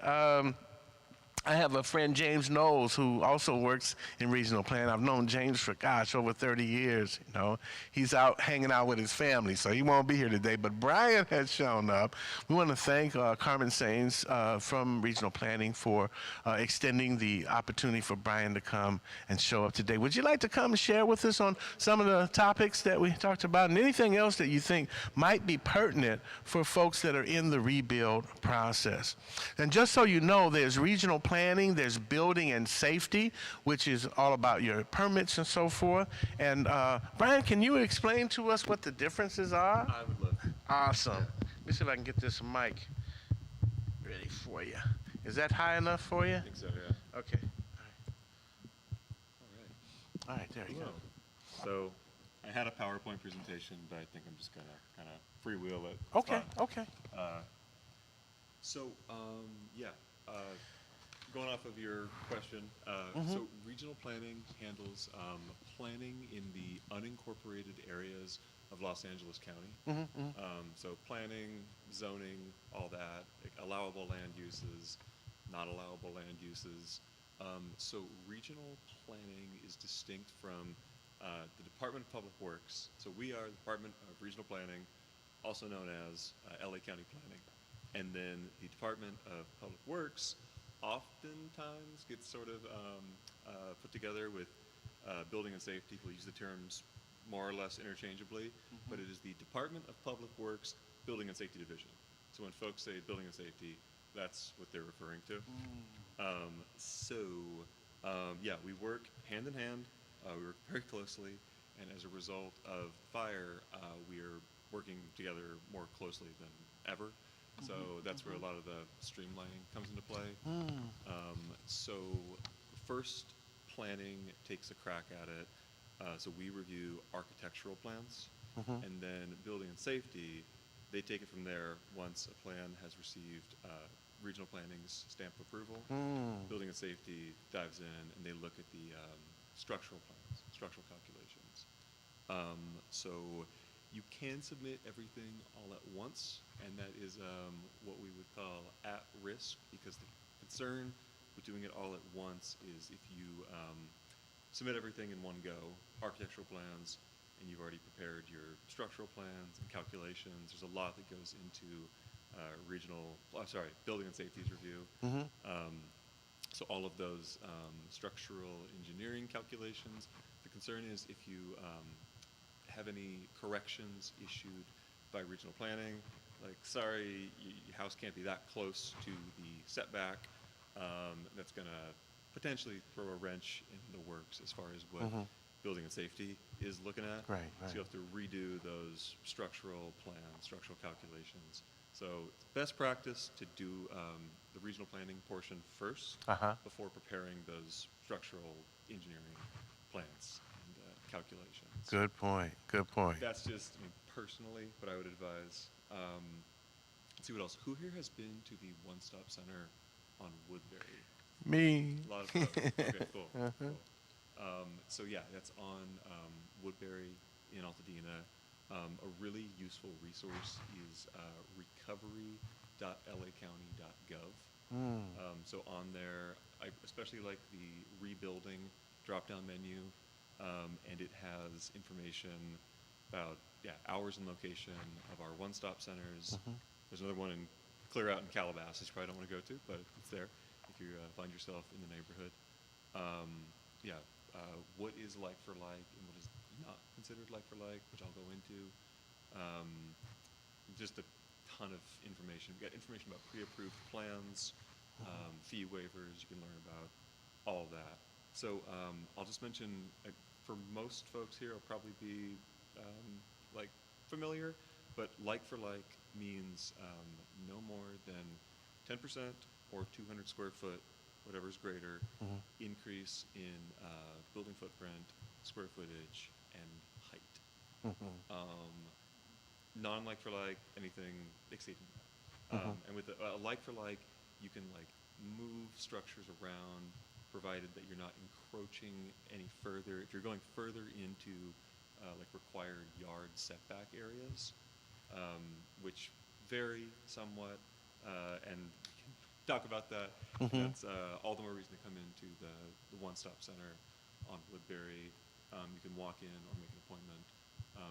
I have a friend, James Knowles, who also works in regional planning. I've known James for, gosh, over 30 years, you know. He's out hanging out with his family, so he won't be here today. But Brian has shown up. We want to thank Carmen Sains from regional planning for extending the opportunity for Brian to come and show up today. Would you like to come and share with us on some of the topics that we talked about and anything else that you think might be pertinent for folks that are in the rebuild process? And just so you know, there's regional planning, there's building and safety, which is all about your permits and so forth. And Brian, can you explain to us what the differences are? I would love to. Awesome. Let me see if I can get this mic ready for you. Is that high enough for you? I think so, yeah. Okay. All right. All right, there you go. So I had a PowerPoint presentation, but I think I'm just going to kind of freewheel it. Okay, okay. going off of your question, so regional planning handles planning in the unincorporated areas of Los Angeles County. So planning, zoning, all that, like allowable land uses, not allowable land uses. So regional planning is distinct from the Department of Public Works. So we are the Department of Regional Planning, also known as LA County Planning. And then the Department of Public Works oftentimes gets sort of put together with building and safety. We'll use the terms more or less interchangeably, but it is the Department of Public Works Building and Safety Division. So when folks say building and safety, that's what they're referring to. Yeah, we work hand in hand. We work very closely, and as a result of fire, we are working together more closely than ever. So that's where a lot of the streamlining comes into play. So first, planning takes a crack at it. So we review architectural plans, and then building and safety, they take it from there once a plan has received regional planning's stamp of approval. Building and safety dives in, and they look at the structural plans, structural calculations. So you can submit everything all at once, and that is what we would call at risk, because the concern with doing it all at once is if you submit everything in one go, architectural plans, and you've already prepared your structural plans and calculations. There's a lot that goes into building and safety's review. So all of those structural engineering calculations. The concern is if you have any corrections issued by regional planning, like, sorry, your house can't be that close to the setback, that's going to potentially throw a wrench in the works as far as what building and safety is looking at. Right. So you have to redo those structural plans, structural calculations. So it's best practice to do the regional planning portion first before preparing those structural engineering plans and calculations. Good point. That's just, personally, what I would advise. Let's see what else. Who here has been to the One Stop Center on Woodbury? Me. A lot of folks. Okay, cool. So yeah, that's on Woodbury in Altadena. A really useful resource is recovery.lacounty.gov. So on there, I especially like the rebuilding drop-down menu, and it has information about hours and location of our one-stop centers. There's another one in clear out in Calabasas you probably don't want to go to, but it's there if you find yourself in the neighborhood. What is like for like and what is not considered like for like, which I'll go into. Just a ton of information. We've got information about pre-approved plans, fee waivers. You can learn about all that. So I'll just mention, for most folks here, it'll probably be like familiar, but like for like means no more than 10% or 200 square foot, whatever's greater, increase in building footprint, square footage, and height. Non-like for like, anything exceeding that. And with a like for like, you can like move structures around, provided that you're not encroaching any further. If you're going further into like required yard setback areas, which vary somewhat, and we can talk about that. That's all the more reason to come into the One-Stop Center on Woodbury. You can walk in or make an appointment,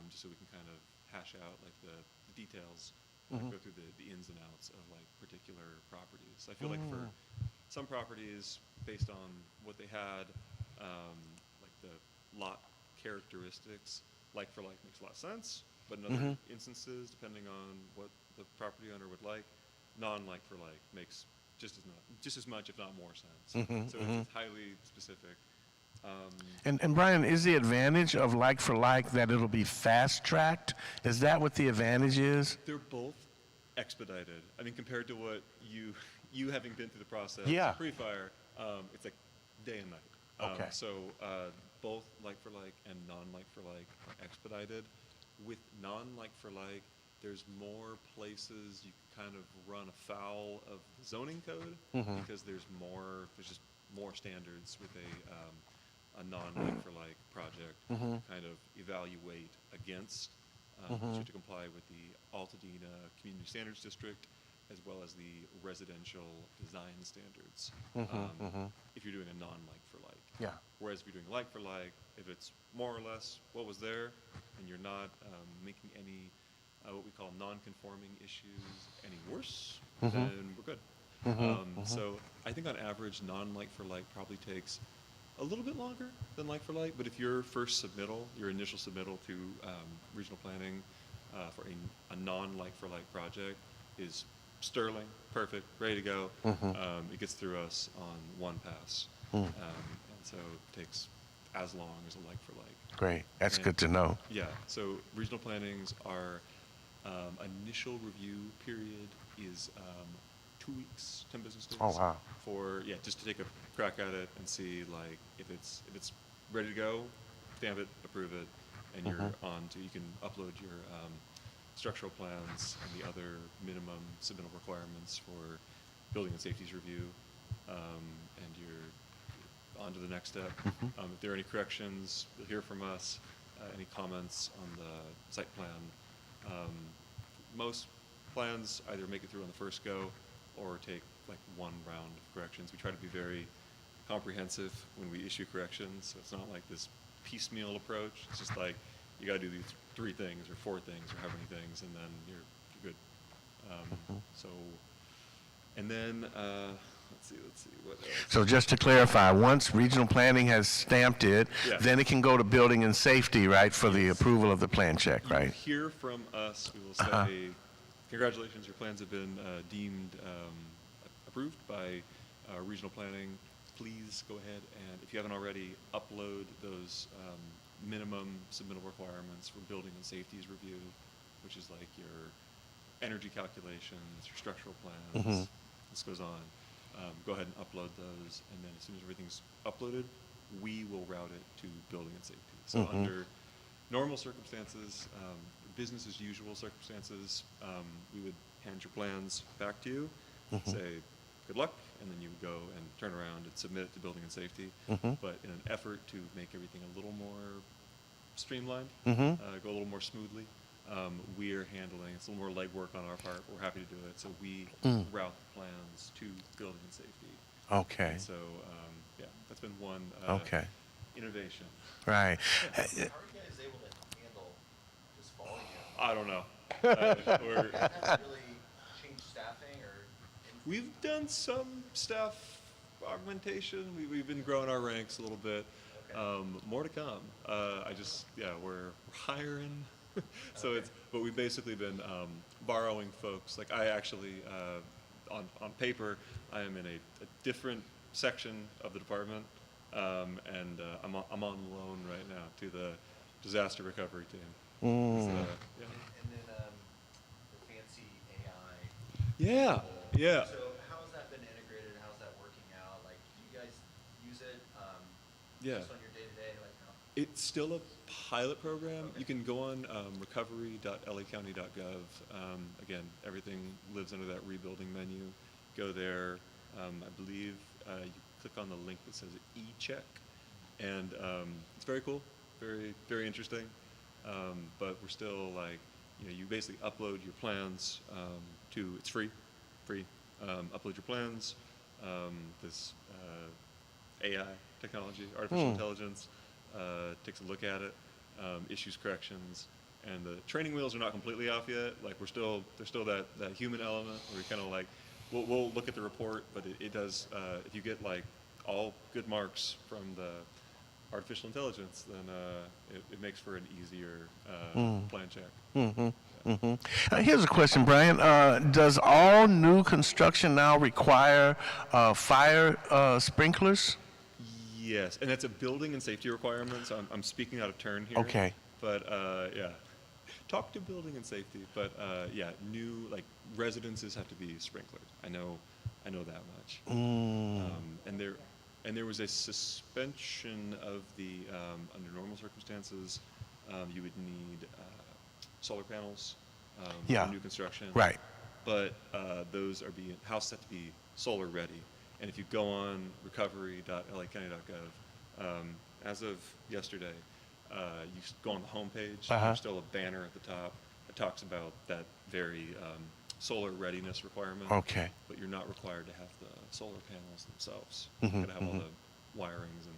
just so we can kind of hash out like the details, go through the ins and outs of like particular properties. I feel like for some properties, based on what they had, like the lot characteristics, like for like makes a lot of sense, but in other instances, depending on what the property owner would like, non-like for like makes just as much, if not more sense. So it's highly specific. And Brian, is the advantage of like for like that it'll be fast tracked? Is that what the advantage is? They're both expedited. I mean, compared to what you having been through the process pre-fire, it's like day and night. Okay. So both like for like and non-like for like are expedited. With non-like for like, there's more places you can kind of run afoul of the zoning code because there's just more standards with a non-like-for-like project kind of evaluate against. You have to comply with the Altadena Community Standards District as well as the residential design standards if you're doing a non-like-for-like. Yeah. Whereas if you're doing like-for-like, if it's more or less what was there and you're not making any what we call non-conforming issues any worse, then we're good. So I think on average, non-like-for-like probably takes a little bit longer than like-for-like, but if your first submittal, your initial submittal to regional planning for a non-like-for-like project is sterling, perfect, ready to go, it gets through us on one pass. And so it takes as long as a like-for-like. Great. That's And- good to know. Yeah, so regional plannings are, initial review period is 2 weeks, 10 business days. Oh, wow. For, just to take a crack at it and see like if it's ready to go, stamp it, approve it, and you're on to, you can upload your structural plans and the other minimum submittal requirements for building and safeties review, and you're on to the next step. If there are any corrections, you'll hear from us. Any comments on the site plan. Most plans either make it through on the first go or take like one round of corrections. We try to be very comprehensive when we issue corrections, so it's not like this piecemeal approach. It's just like you got to do these 3 things or 4 things or how many things, and then you're good. So, and then let's see what else. So just to clarify, once regional planning has stamped it, Yeah. then it can go to building and safety, right, for the approval of the plan check, You right? hear from us, we will say, congratulations, your plans have been deemed approved by regional planning. Please go ahead and, if you haven't already, upload those minimum submittal requirements for building and safeties review, which is like your energy calculations, your structural plans, this goes on. Go ahead and upload those, and then as soon as everything's uploaded, we will route it to building and safety. So under normal circumstances, business as usual circumstances, we would hand your plans back to you, say good luck, and then you would go and turn around and submit it to building and safety. But in an effort to make everything a little more streamlined, go a little more smoothly, we're handling, it's a little more legwork on our part, we're happy to do it, so we route the plans to building and safety. Okay, And so, that's been one okay, innovation. right. How are you guys able to handle this volume? I don't know. Has it really changed staffing or? We've done some staff augmentation. We've been growing our ranks a little bit. Okay. More to come. We're hiring. So but we've basically been borrowing folks. Like I actually, on paper, I am in a different section of the department, and I'm on loan right now to the disaster recovery team. So, And then the fancy AI. yeah. Yeah. So how has that been integrated? How's that working out? Like, do you guys use it Yeah. just on your day-to-day? Like, how? It's still a pilot program. You can go on recovery.lacounty.gov. Again, everything lives under that rebuilding menu. Go there. I believe you click on the link that says e-check, and it's very cool, very, very interesting. But we're still like, you basically upload your plans it's free. Upload your plans. This AI technology, artificial intelligence, takes a look at it, issues corrections, and the training wheels are not completely off yet. Like there's still that human element where we kind of like, we'll look at the report, but it does, if you get like all good marks from the artificial intelligence, then it makes for an easier plan check. Here's a question, Brian. Does all new construction now require fire sprinklers? Yes, and that's a building and safety requirement, so I'm speaking out of turn here. Okay. But, talk to building and safety, but, new, like, residences have to be sprinkled. I know that much. And there was a suspension of the, under normal circumstances, you would need solar panels Yeah. for new construction. Right. But those are being house set to be solar ready. And if you go on recovery.lacounty.gov, as of yesterday, you go on the homepage. There's still a banner at the top that talks about that very solar readiness requirement. Okay. But you're not required to have the solar panels themselves. Mhm, You got to have all the wirings and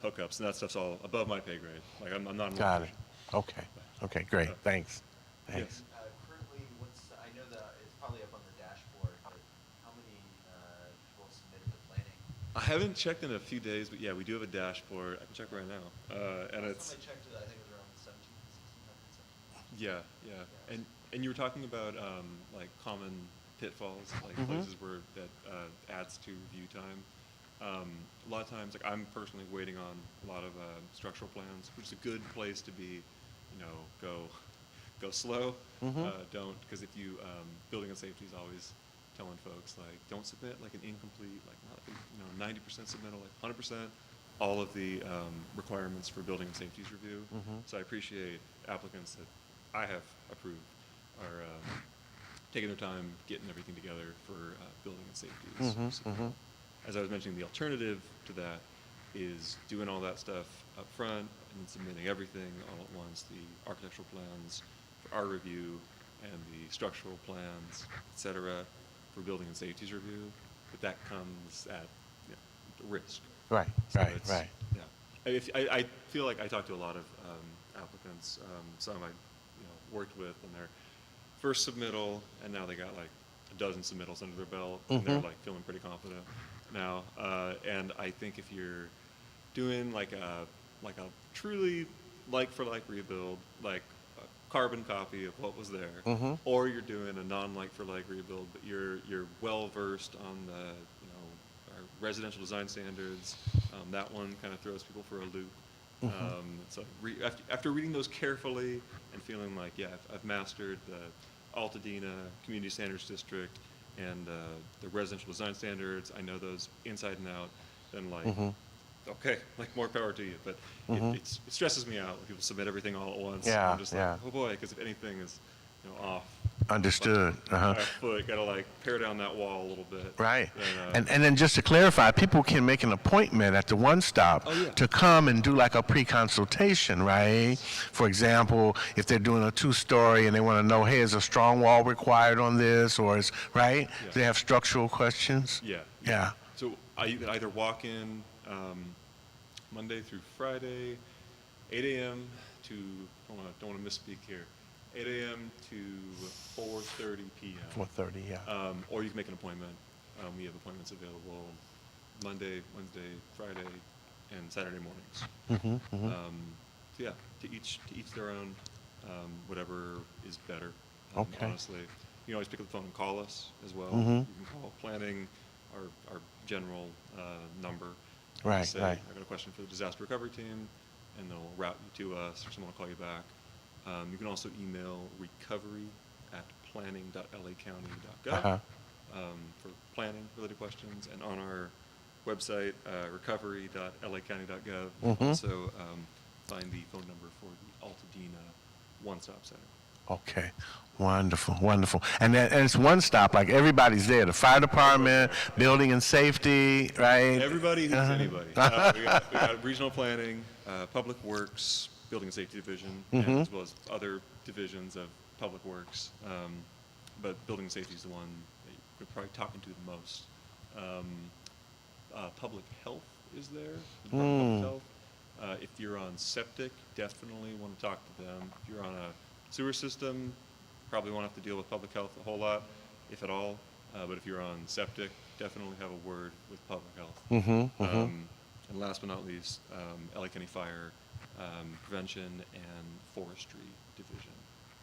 hookups, and that stuff's all above my pay grade. Like I'm not an Got it. electrician. Okay. Okay, great. Thanks. Thanks. Yes. Currently, I know that it's probably up on the dashboard, but how many people submitted to planning? I haven't checked in a few days, but yeah, we do have a dashboard. I can check right now. And Last it's, time I checked it, I think it was around 1,700, 1,600, 1,700. yeah, yeah. And you were talking about like common pitfalls, like places where that adds to review time. A lot of times, like I'm personally waiting on a lot of structural plans, which is a good place to be, go slow. Don't, because if you, building and safety is always telling folks like, don't submit like an incomplete, like not, 90% submittal, like 100%, all of the requirements for building and safety's review. So I appreciate applicants that I have approved are taking their time getting everything together for building and safety. As I was mentioning, the alternative to that is doing all that stuff up front and then submitting everything all at once, the architectural plans for our review and the structural plans, et cetera, for building and safety's review. But that comes at risk. Right, So right, it's- right. Yeah. I feel like I talk to a lot of applicants, some I worked with in their first submittal, and now they got like a dozen submittals under their belt, and they're like feeling pretty confident now. And I think if you're doing like a truly like for like rebuild, like a carbon copy of what was there, or you're doing a non-like for like rebuild, but you're well versed on the our residential design standards, that one kind of throws people for a loop. So after reading those carefully and feeling like, yeah, I've mastered the Altadena Community Standards District and the residential design standards, I know those inside and out, then like, okay, like more power to you. But it stresses me out when people submit everything all at once. Yeah, I'm just yeah. like, oh boy, because if anything is off. Understood. A foot, gotta like pare down that wall a little bit. Right. Then, And then just to clarify, people can make an appointment at the one stop Oh, yeah. to come and do like a pre-consultation, right? For example, if they're doing a two-story and they want to know, hey, is a strong wall required on this, or is, right? Yeah. They have structural questions? Yeah. Yeah. So I either walk in Monday through Friday, 8 a.m. to, don't want to misspeak here, 8 a.m. to 4:30 p.m. 4:30, yeah. Or you can make an appointment. We have appointments available Monday, Wednesday, Friday, and Saturday mornings. So yeah, to each their own. Whatever is better. Okay. Honestly, you can always pick up the phone and call us as well. You can call planning, our general number. Right, Say, right. I got a question for the disaster recovery team, and they'll route you to us, or someone will call you back. You can also email recovery@planning.lacounty.gov for planning related questions, and on our website, recovery.lacounty.gov, also find the phone number for the Altadena One-Stop Center. Okay. Wonderful, wonderful. And it's one stop, like everybody's there. The fire department, building and safety, right? Everybody who's anybody. We got regional planning, public works, building and safety division, and as well as other divisions of public works. But building and safety is the one that you're probably talking to the most. Public health is there. Public health. If you're on septic, definitely want to talk to them. If you're on a sewer system, probably won't have to deal with public health a whole lot, if at all. But if you're on septic, definitely have a word with public health. And last but not least, LA County Fire Prevention and Forestry Division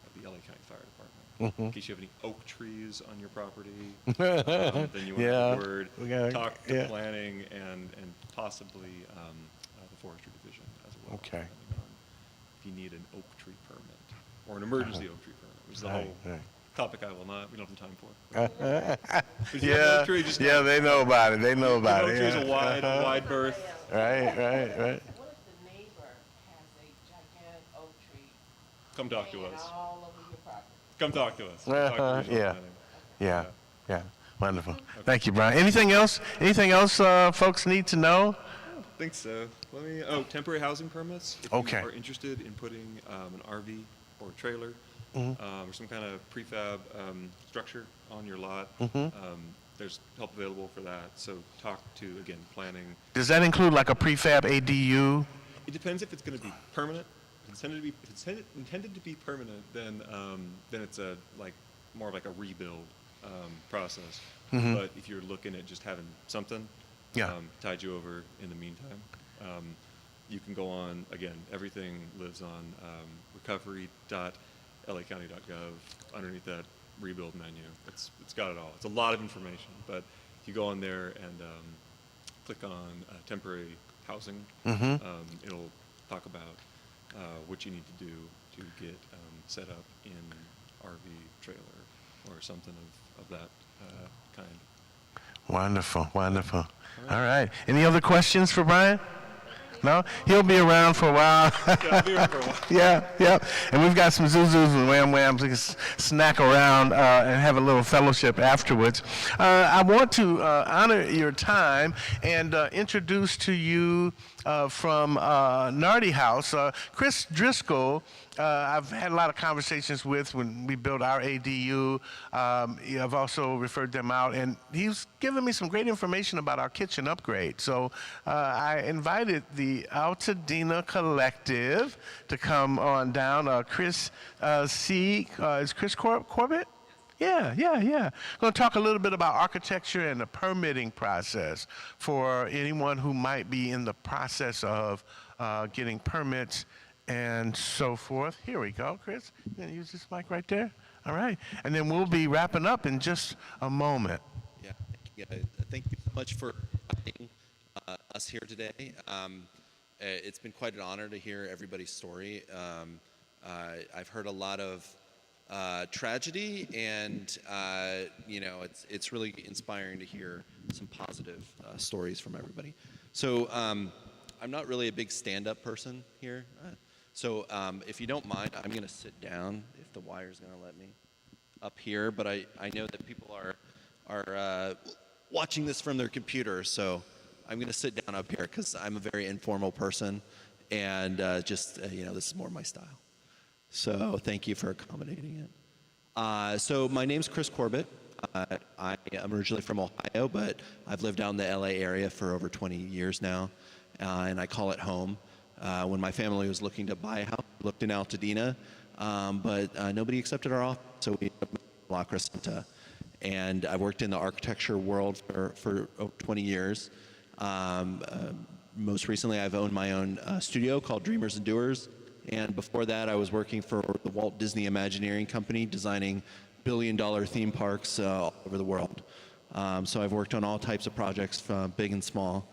of the LA County Fire Department. In case you have any oak trees on your property, then you want to have a word, talk to planning and possibly the Forestry Division as well. Okay. Depending on if you need an oak tree permit or an emergency oak tree permit, which is a whole topic we don't have the time for. But if you have an oak tree, just Yeah, they know about it. They know about Oak it. tree is Yeah. a wide berth. Right. What if the neighbor has a gigantic oak tree Come talk to hanging us. all over your property? come talk to us. Come talk to regional Yeah. planning. Yeah. Wonderful. Thank you, Brian. Anything else? Folks need to know? I think so. Temporary housing permits. If Okay. you are interested in putting an RV or a trailer or some kind of prefab structure on your lot, there's help available for that. So talk to, again, planning. Does that include like a prefab ADU? It depends if it's going to be permanent. If it's intended to be permanent, then it's more like a rebuild process. But if you're looking at just having something tide you over in the meantime, you can go on, again, everything lives on recovery.lacounty.gov underneath that rebuild menu. It's got it all. It's a lot of information, but if you go on there and click on temporary housing, it'll talk about what you need to do to get set up in RV trailer or something of that kind. Wonderful. All right. Any other questions for Brian? No? He'll be around for a while. Yeah, I'll be around for a while. Yeah. And we've got some Zuzus and Wham Whams. We can snack around and have a little fellowship afterwards. I want to honor your time and introduce to you from Nardi House, Chris Driscoll. I've had a lot of conversations with when we built our ADU. I've also referred them out, and he's given me some great information about our kitchen upgrade. So I invited the Altadena Collective to come on down. Chris is Chris Corbett? Yeah. Going to talk a little bit about architecture and the permitting process for anyone who might be in the process of getting permits and so forth. Here we go, Chris. You gonna use this mic right there? All right. And then we'll be wrapping up in just a moment. Yeah, thank you so much for inviting us here today. It's been quite an honor to hear everybody's story. I've heard a lot of tragedy, and it's really inspiring to hear some positive stories from everybody. So I'm not really a big stand-up person here. So if you don't mind, I'm going to sit down if the wire's going to let me up here. But I know that people are watching this from their computer, so I'm going to sit down up here because I'm a very informal person, and this is more my style. So thank you for accommodating it. So my name's Chris Corbett. I am originally from Ohio, but I've lived out in the LA area for over 20 years now, and I call it home. When my family was looking to buy a house, we looked in Altadena, but nobody accepted our offer, so we moved to La Crescenta. And I worked in the architecture world for over 20 years. Most recently, I've owned my own studio called Dreamers and Doers. And before that, I was working for the Walt Disney Imagineering Company, designing billion-dollar theme parks all over the world. So I've worked on all types of projects, from big and small.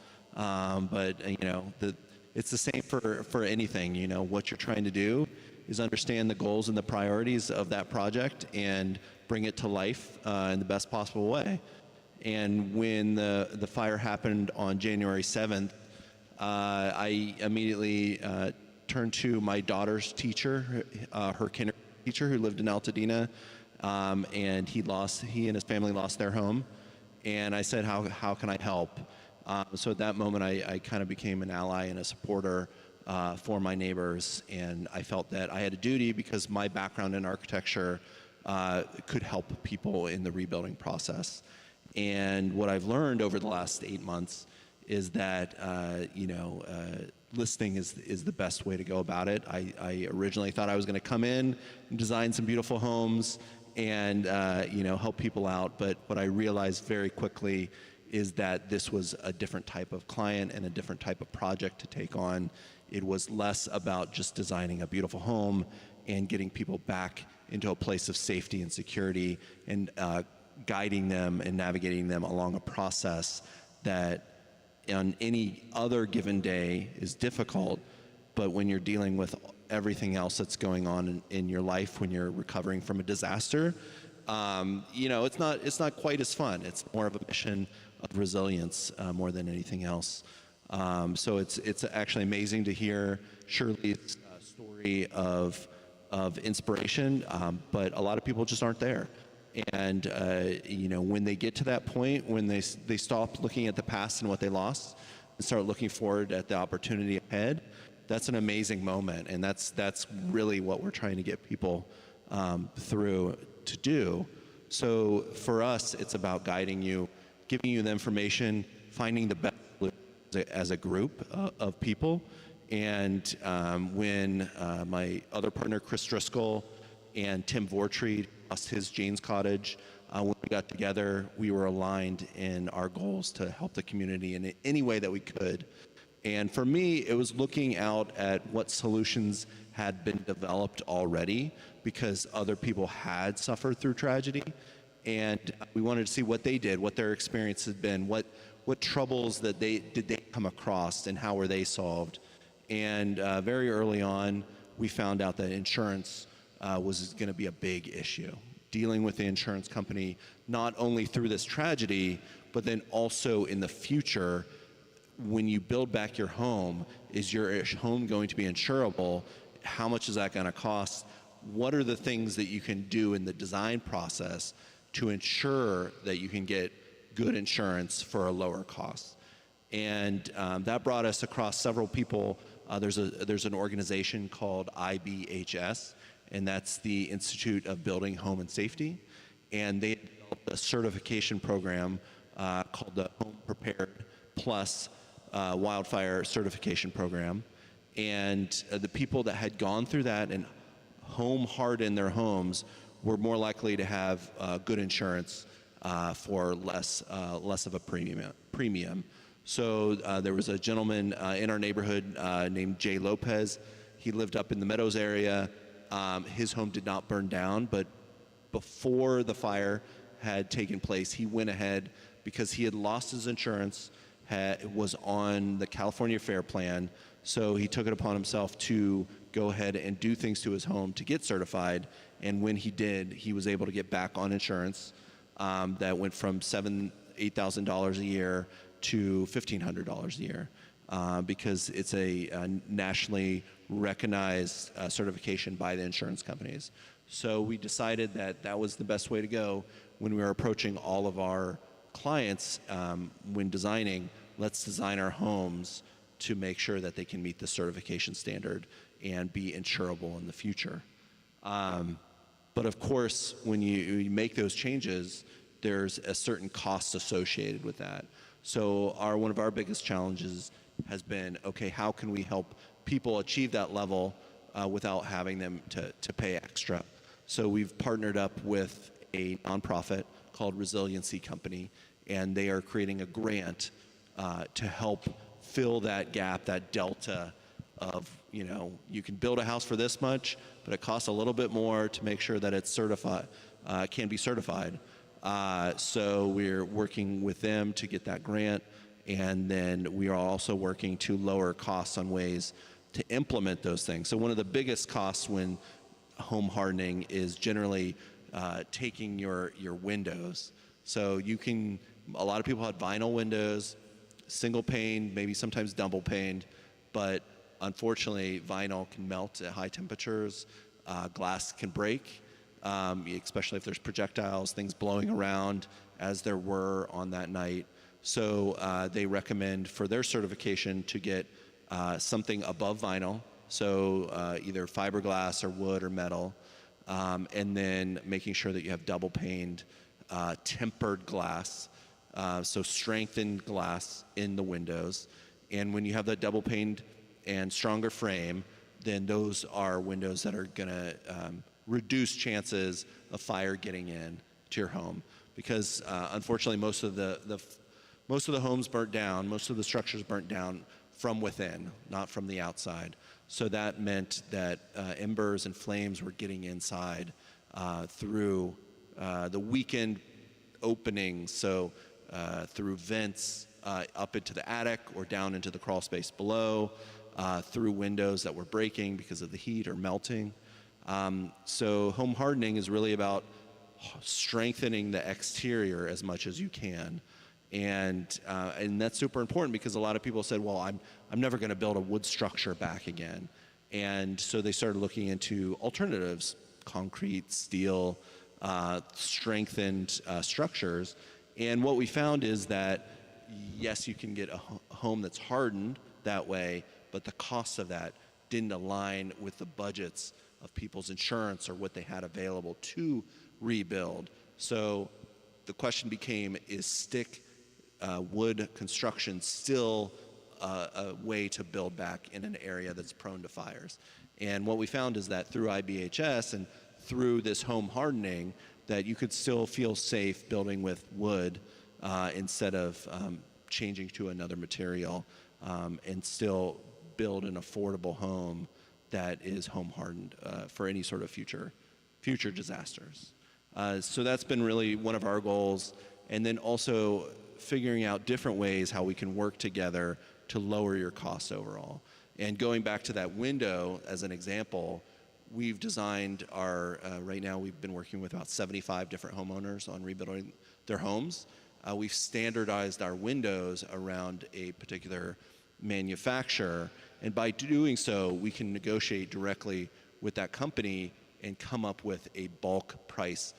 It's the same for anything. What you're trying to do is understand the goals and the priorities of that project and bring it to life in the best possible way. And when the fire happened on January 7th, I immediately turned to my daughter's teacher, her kindergarten teacher who lived in Altadena, and he and his family lost their home. And I said, how can I help? So at that moment, I kind of became an ally and a supporter for my neighbors, and I felt that I had a duty because my background in architecture could help people in the rebuilding process. And what I've learned over the last 8 months is that listening is the best way to go about it. I originally thought I was going to come in and design some beautiful homes and help people out, but what I realized very quickly is that this was a different type of client and a different type of project to take on. It was less about just designing a beautiful home and getting people back into a place of safety and security and guiding them and navigating them along a process that on any other given day is difficult, but when you're dealing with everything else that's going on in your life, when you're recovering from a disaster, it's not quite as fun. It's more of a mission of resilience more than anything else. So it's actually amazing to hear Shirley's story of of inspiration, but a lot of people just aren't there. And when they get to that point, when they stop looking at the past and what they lost and start looking forward at the opportunity ahead, that's an amazing moment. And that's really what we're trying to get people through to do. So for us, it's about guiding you, giving you the information, finding the best as a group of people. And when my other partner, Chris Driscoll, and Tim Vortreed lost his Jane's Cottage, when we got together, we were aligned in our goals to help the community in any way that we could. And for me, it was looking out at what solutions had been developed already because other people had suffered through tragedy. And we wanted to see what they did, what their experience had been, what troubles that they come across and how were they solved. And very early on, we found out that insurance was going to be a big issue. Dealing with the insurance company, not only through this tragedy, but then also in the future, when you build back your home, is your home going to be insurable? How much is that going to cost? What are the things that you can do in the design process to ensure that you can get good insurance for a lower cost? And that brought us across several people. There's an organization called IBHS, and that's the Institute of Building Home and Safety. And they developed a certification program called the Home Prepared Plus Wildfire Certification Program. And the people that had gone through that and home hardened their homes were more likely to have good insurance for less of a premium. So there was a gentleman in our neighborhood named Jay Lopez. He lived up in the Meadows area. His home did not burn down, but before the fire had taken place, he went ahead because he had lost his insurance, was on the California Fair Plan. So he took it upon himself to go ahead and do things to his home to get certified. And when he did, he was able to get back on insurance that went from $8,000 a year to $1,500 a year because it's a nationally recognized certification by the insurance companies. So we decided that that was the best way to go when we were approaching all of our clients when designing. Let's design our homes to make sure that they can meet the certification standard and be insurable in the future. But of course, when you make those changes, there's a certain cost associated with that. So one of our biggest challenges has been, okay, how can we help people achieve that level without having them to pay extra? So we've partnered up with a nonprofit called Resiliency Company, and they are creating a grant to help fill that gap, that delta of, you can build a house for this much, but it costs a little bit more to make sure that it's certified, can be certified. So we're working with them to get that grant, and then we are also working to lower costs on ways to implement those things. So one of the biggest costs when home hardening is generally taking your windows. So a lot of people had vinyl windows, single pane, maybe sometimes double paned, but unfortunately vinyl can melt at high temperatures, glass can break, especially if there's projectiles, things blowing around as there were on that night. So they recommend for their certification to get something above vinyl, so either fiberglass or wood or metal, and then making sure that you have double paned tempered glass, so strengthened glass in the windows. And when you have that double paned and stronger frame, then those are windows that are going to reduce chances of fire getting in to your home. Because unfortunately, most of the homes burnt down, most of the structures burnt down from within, not from the outside. So that meant that embers and flames were getting inside through the weakened openings, so through vents up into the attic or down into the crawl space below, through windows that were breaking because of the heat or melting. So home hardening is really about strengthening the exterior as much as you can. And that's super important because a lot of people said, well, I'm never going to build a wood structure back again. And so they started looking into alternatives, concrete, steel, strengthened structures. And what we found is that, yes, you can get a home that's hardened that way, but the cost of that didn't align with the budgets of people's insurance or what they had available to rebuild. So the question became, is stick wood construction still a way to build back in an area that's prone to fires? And what we found is that through IBHS and through this home hardening, that you could still feel safe building with wood instead of changing to another material, and still build an affordable home that is home hardened for any sort of future disasters. So that's been really one of our goals. And then also figuring out different ways how we can work together to lower your costs overall. And going back to that window as an example, we've designed our, right now we've been working with about 75 different homeowners on rebuilding their homes. We've standardized our windows around a particular manufacturer, and by doing so, we can negotiate directly with that company and come up with a bulk price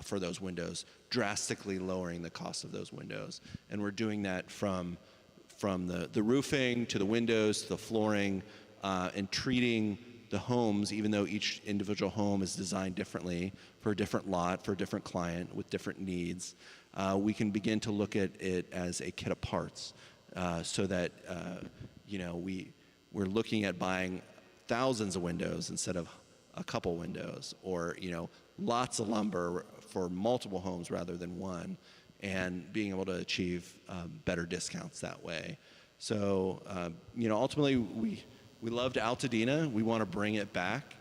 for those windows, drastically lowering the cost of those windows. And we're doing that from the roofing to the windows to the flooring, and treating the homes, even though each individual home is designed differently for a different lot, for a different client with different needs, we can begin to look at it as a kit of parts, so that we're looking at buying thousands of windows instead of a couple windows, or lots of lumber for multiple homes rather than one, and being able to achieve better discounts that way. So ultimately we loved Altadena. We want to bring it back.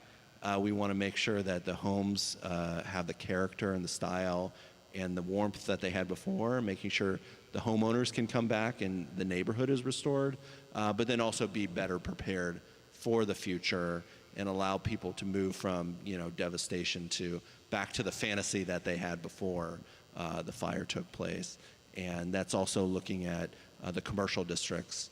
We want to make sure that the homes have the character and the style and the warmth that they had before, making sure the homeowners can come back and the neighborhood is restored, but then also be better prepared for the future and allow people to move from devastation to back to the fantasy that they had before the fire took place. And that's also looking at the commercial districts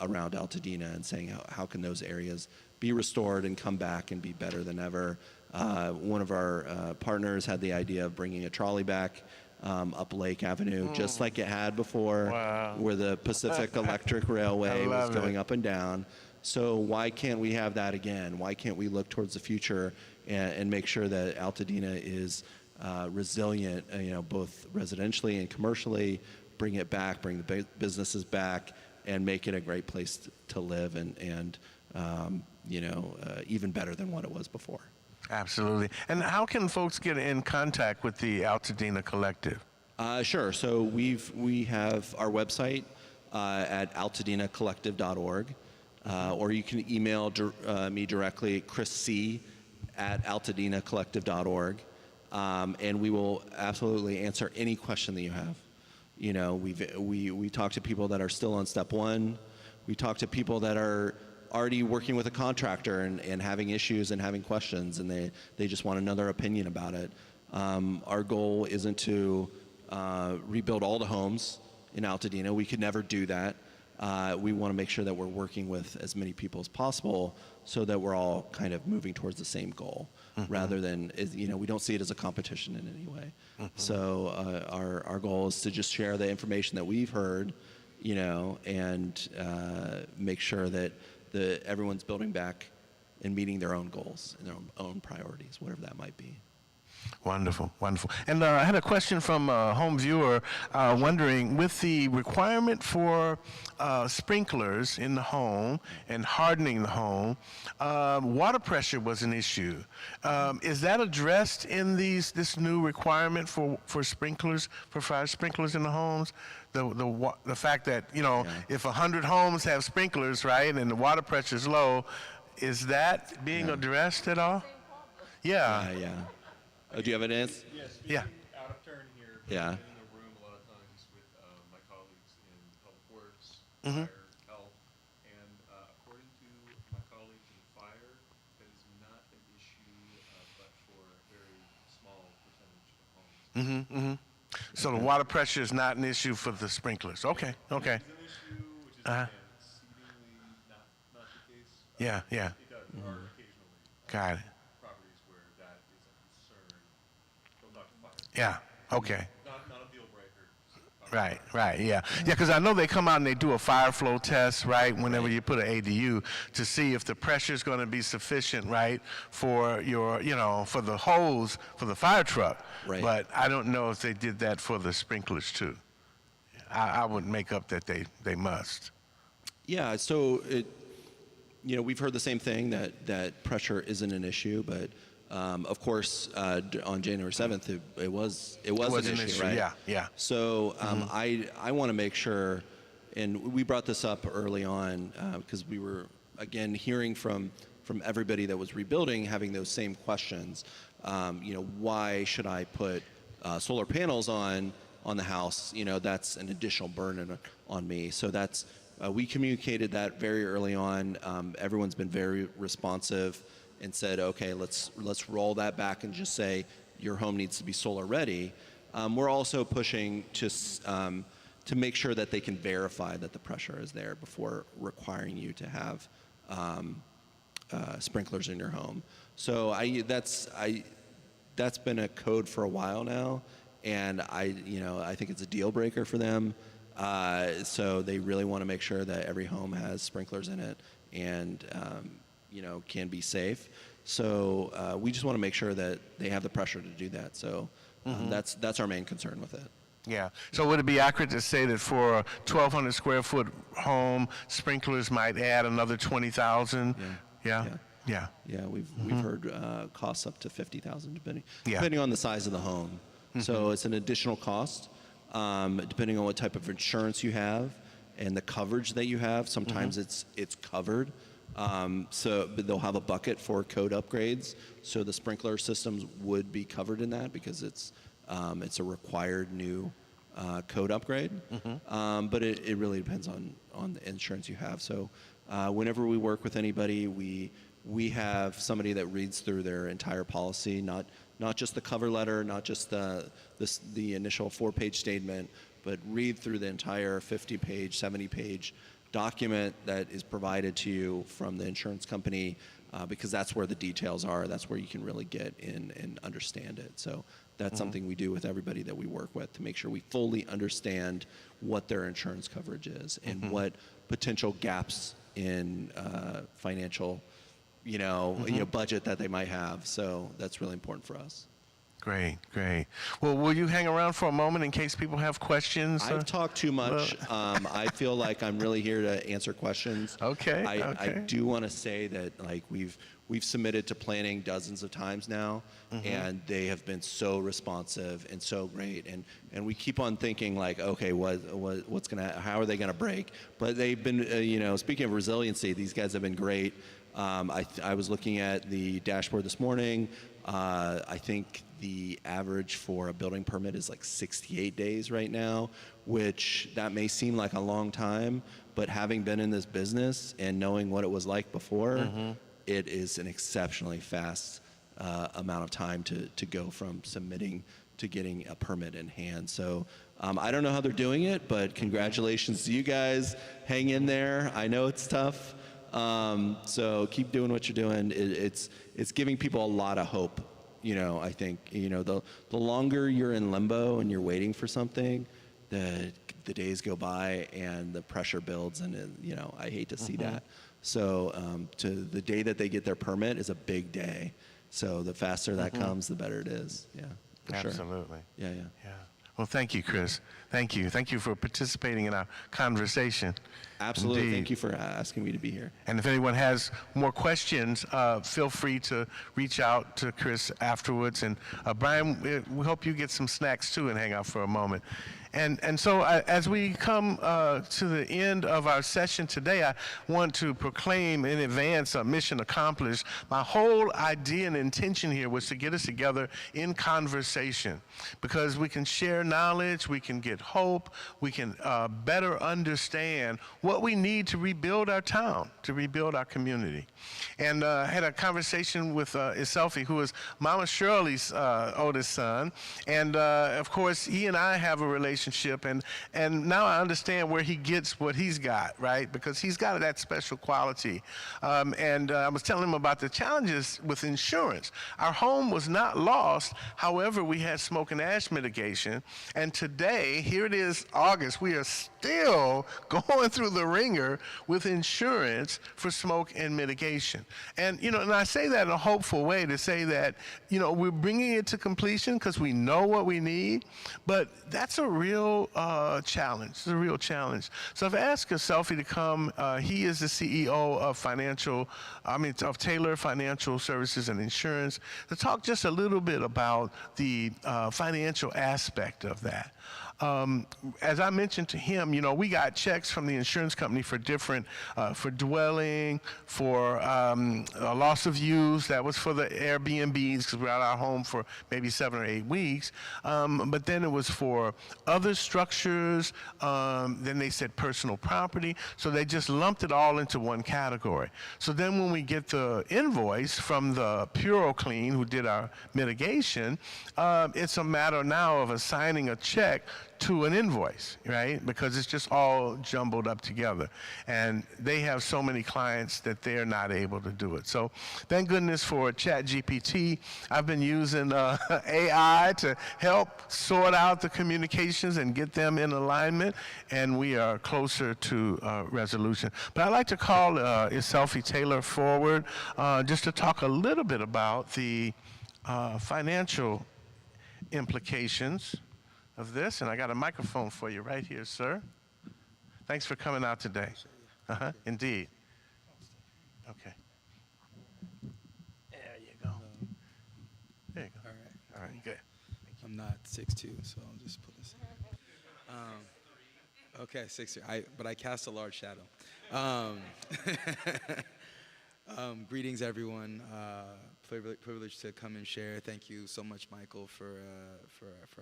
around Altadena and saying how can those areas be restored and come back and be better than ever. One of our partners had the idea of bringing a trolley back up Lake Avenue, just like it had before, where the Pacific Electric Railway was going up and down. So why can't we have that again? Why can't we look towards the future and make sure that Altadena is resilient, both residentially and commercially, bring it back, bring the businesses back, and make it a great place to live and even better than what it was before. Absolutely. And how can folks get in contact with the Altadena Collective? Sure. So we have our website at altadenacollective.org, or you can email me directly, chrisc@altadenacollective.org, and we will absolutely answer any question that you have. We talk to people that are still on step one. We talk to people that are already working with a contractor and having issues and having questions, and they just want another opinion about it. Our goal isn't to rebuild all the homes in Altadena. We could never do that. We want to make sure that we're working with as many people as possible so that we're all kind of moving towards the same goal, rather than, we don't see it as a competition in any way. So our goal is to just share the information that we've heard, and make sure that everyone's building back and meeting their own goals and their own priorities, whatever that might be. Wonderful, wonderful. And I had a question from a home viewer wondering, with the requirement for sprinklers in the home and hardening the home, water pressure was an issue. Is that addressed in this new requirement for sprinklers, for fire sprinklers in the homes? The fact that, if 100 homes have sprinklers, right, and the water pressure is low, is that being addressed at all? Yeah. Oh, do you have an answer? Yes. Yeah. Out of turn here. Yeah. I'm in the room a lot of times with my colleagues in Public Works, Fire, Health, and according to my colleagues in Fire, that is not an issue, but for a very small percentage of homes. So the water pressure is not an issue for the sprinklers. Okay. It's an issue, which is again, exceedingly not the case. Yeah. It does. there are occasionally Got it. properties where that is a concern. They'll talk to fire. Yeah, okay. Not a deal breaker. Right, yeah. Yeah, because I know they come out and they do a fire flow test, right, whenever you put an ADU to see if the pressure is going to be sufficient, right, for your, for the hose, for the fire truck. Right. But I don't know if they did that for the sprinklers too. I would make up that they must. Yeah, so we've heard the same thing, that pressure isn't an issue, but of course, on January 7th, it was an issue, right? Yeah. So I want to make sure, and we brought this up early on because we were, again, hearing from everybody that was rebuilding, having those same questions. Why should I put solar panels on the house? That's an additional burden on me. So that's we communicated that very early on. Everyone's been very responsive and said, okay, let's roll that back and just say your home needs to be solar ready. We're also pushing to make sure that they can verify that the pressure is there before requiring you to have sprinklers in your home. So that's been a code for a while now, and I think it's a deal breaker for them. So they really want to make sure that every home has sprinklers in it and can be safe. So we just want to make sure that they have the pressure to do that. So that's our main concern with it. Yeah. So would it be accurate to say that for a 1,200 square foot home, sprinklers might add another 20,000? Yeah. Yeah, we've heard costs up to $50,000 depending on the size of the home. So it's an additional cost depending on what type of insurance you have and the coverage that you have. Sometimes it's covered. But they'll have a bucket for code upgrades. So the sprinkler systems would be covered in that because it's a required new code upgrade. But it really depends on the insurance you have. So whenever we work with anybody, we have somebody that reads through their entire policy, not just the cover letter, not just the initial 4-page statement, but read through the entire 50-page, 70-page document that is provided to you from the insurance company, because that's where the details are. That's where you can really get in and understand it. So that's something we do with everybody that we work with to make sure we fully understand what their insurance coverage is and what potential gaps in financial budget that they might have. So that's really important for us. Great. Well, will you hang around for a moment in case people have questions? I've talked too much. I feel like I'm really here to answer questions. Okay. I do want to say that we've submitted to planning dozens of times now, and they have been so responsive and so great. And we keep on thinking okay, how are they gonna break? But they've been, speaking of resiliency, these guys have been great. I was looking at the dashboard this morning. I think the average for a building permit is 68 days right now, which that may seem like a long time, but having been in this business and knowing what it was like before, it is an exceptionally fast amount of time to go from submitting to getting a permit in hand. So I don't know how they're doing it, but congratulations to you guys. Hang in there. I know it's tough. So keep doing what you're doing. It's giving people a lot of hope. I think, the longer you're in limbo and you're waiting for something, the days go by and the pressure builds, and I hate to see that. So to the day that they get their permit is a big day. So the faster that comes, the better it is. Yeah, for sure. Absolutely. Yeah. Well, thank you, Chris. Thank you for participating in our conversation. Absolutely. Indeed. Thank you for asking me to be here. And if anyone has more questions, feel free to reach out to Chris afterwards. And Brian, we hope you get some snacks too and hang out for a moment. And so as we come to the end of our session today, I want to proclaim in advance a mission accomplished. My whole idea and intention here was to get us together in conversation, because we can share knowledge, we can get hope, we can better understand what we need to rebuild our town, to rebuild our community. And I had a conversation with Iselfi, who is Mama Shirley's oldest son. And of course, he and I have a relationship relationship, and now I understand where he gets what he's got, right? Because he's got that special quality. I was telling him about the challenges with insurance. Our home was not lost. However, we had smoke and ash mitigation, and today, here it is, August, we are still going through the ringer with insurance for smoke and mitigation. And, and I say that in a hopeful way to say that, we're bringing it to completion because we know what we need, but that's a real challenge. It's a real challenge. So I've asked Selfie to come. He is the CEO of Taylor Financial Services and Insurance, to talk just a little bit about the financial aspect of that. As I mentioned to him, we got checks from the insurance company for different, for dwelling, for a loss of use. That was for the Airbnbs because we're out of our home for maybe 7 or 8 weeks. But then it was for other structures. Then they said personal property. So they just lumped it all into one category. So then when we get the invoice from the PuroClean, who did our mitigation, it's a matter now of assigning a check to an invoice, right? Because it's just all jumbled up together. And they have so many clients that they're not able to do it. So thank goodness for ChatGPT. I've been using AI to help sort out the communications and get them in alignment, and we are closer to resolution. But I'd like to call Shirley Taylor forward just to talk a little bit about the financial implications of this, and I got a microphone for you right here, sir. Thanks for coming out today. Indeed. Okay. There you go. There you go. All right, good. I'm not 6'2", so I'll just put this. Okay, 6'2". But I cast a large shadow. Greetings, everyone. Privileged to come and share. Thank you so much, Michael, for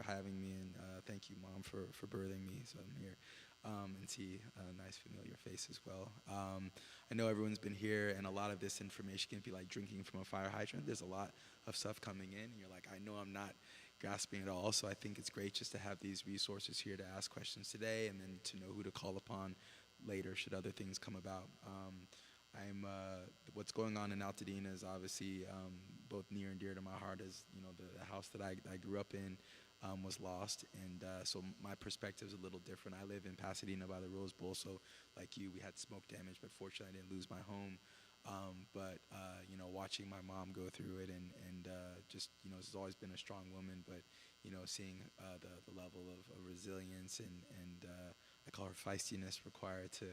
having me, and thank you, Mom, for birthing me. So I'm here and see a nice familiar face as well. I know everyone's been here, and a lot of this information can be like drinking from a fire hydrant. There's a lot of stuff coming in, and you're like, I know I'm not grasping it all. So I think it's great just to have these resources here to ask questions today, and then to know who to call upon later should other things come about. What's going on in Altadena is obviously both near and dear to my heart, as the house that I grew up in was lost, and so my perspective is a little different. I live in Pasadena by the Rose Bowl, so like you, we had smoke damage, but fortunately I didn't lose my home. But watching my mom go through it, and just she's always been a strong woman, but seeing the level of resilience and I call her feistiness required to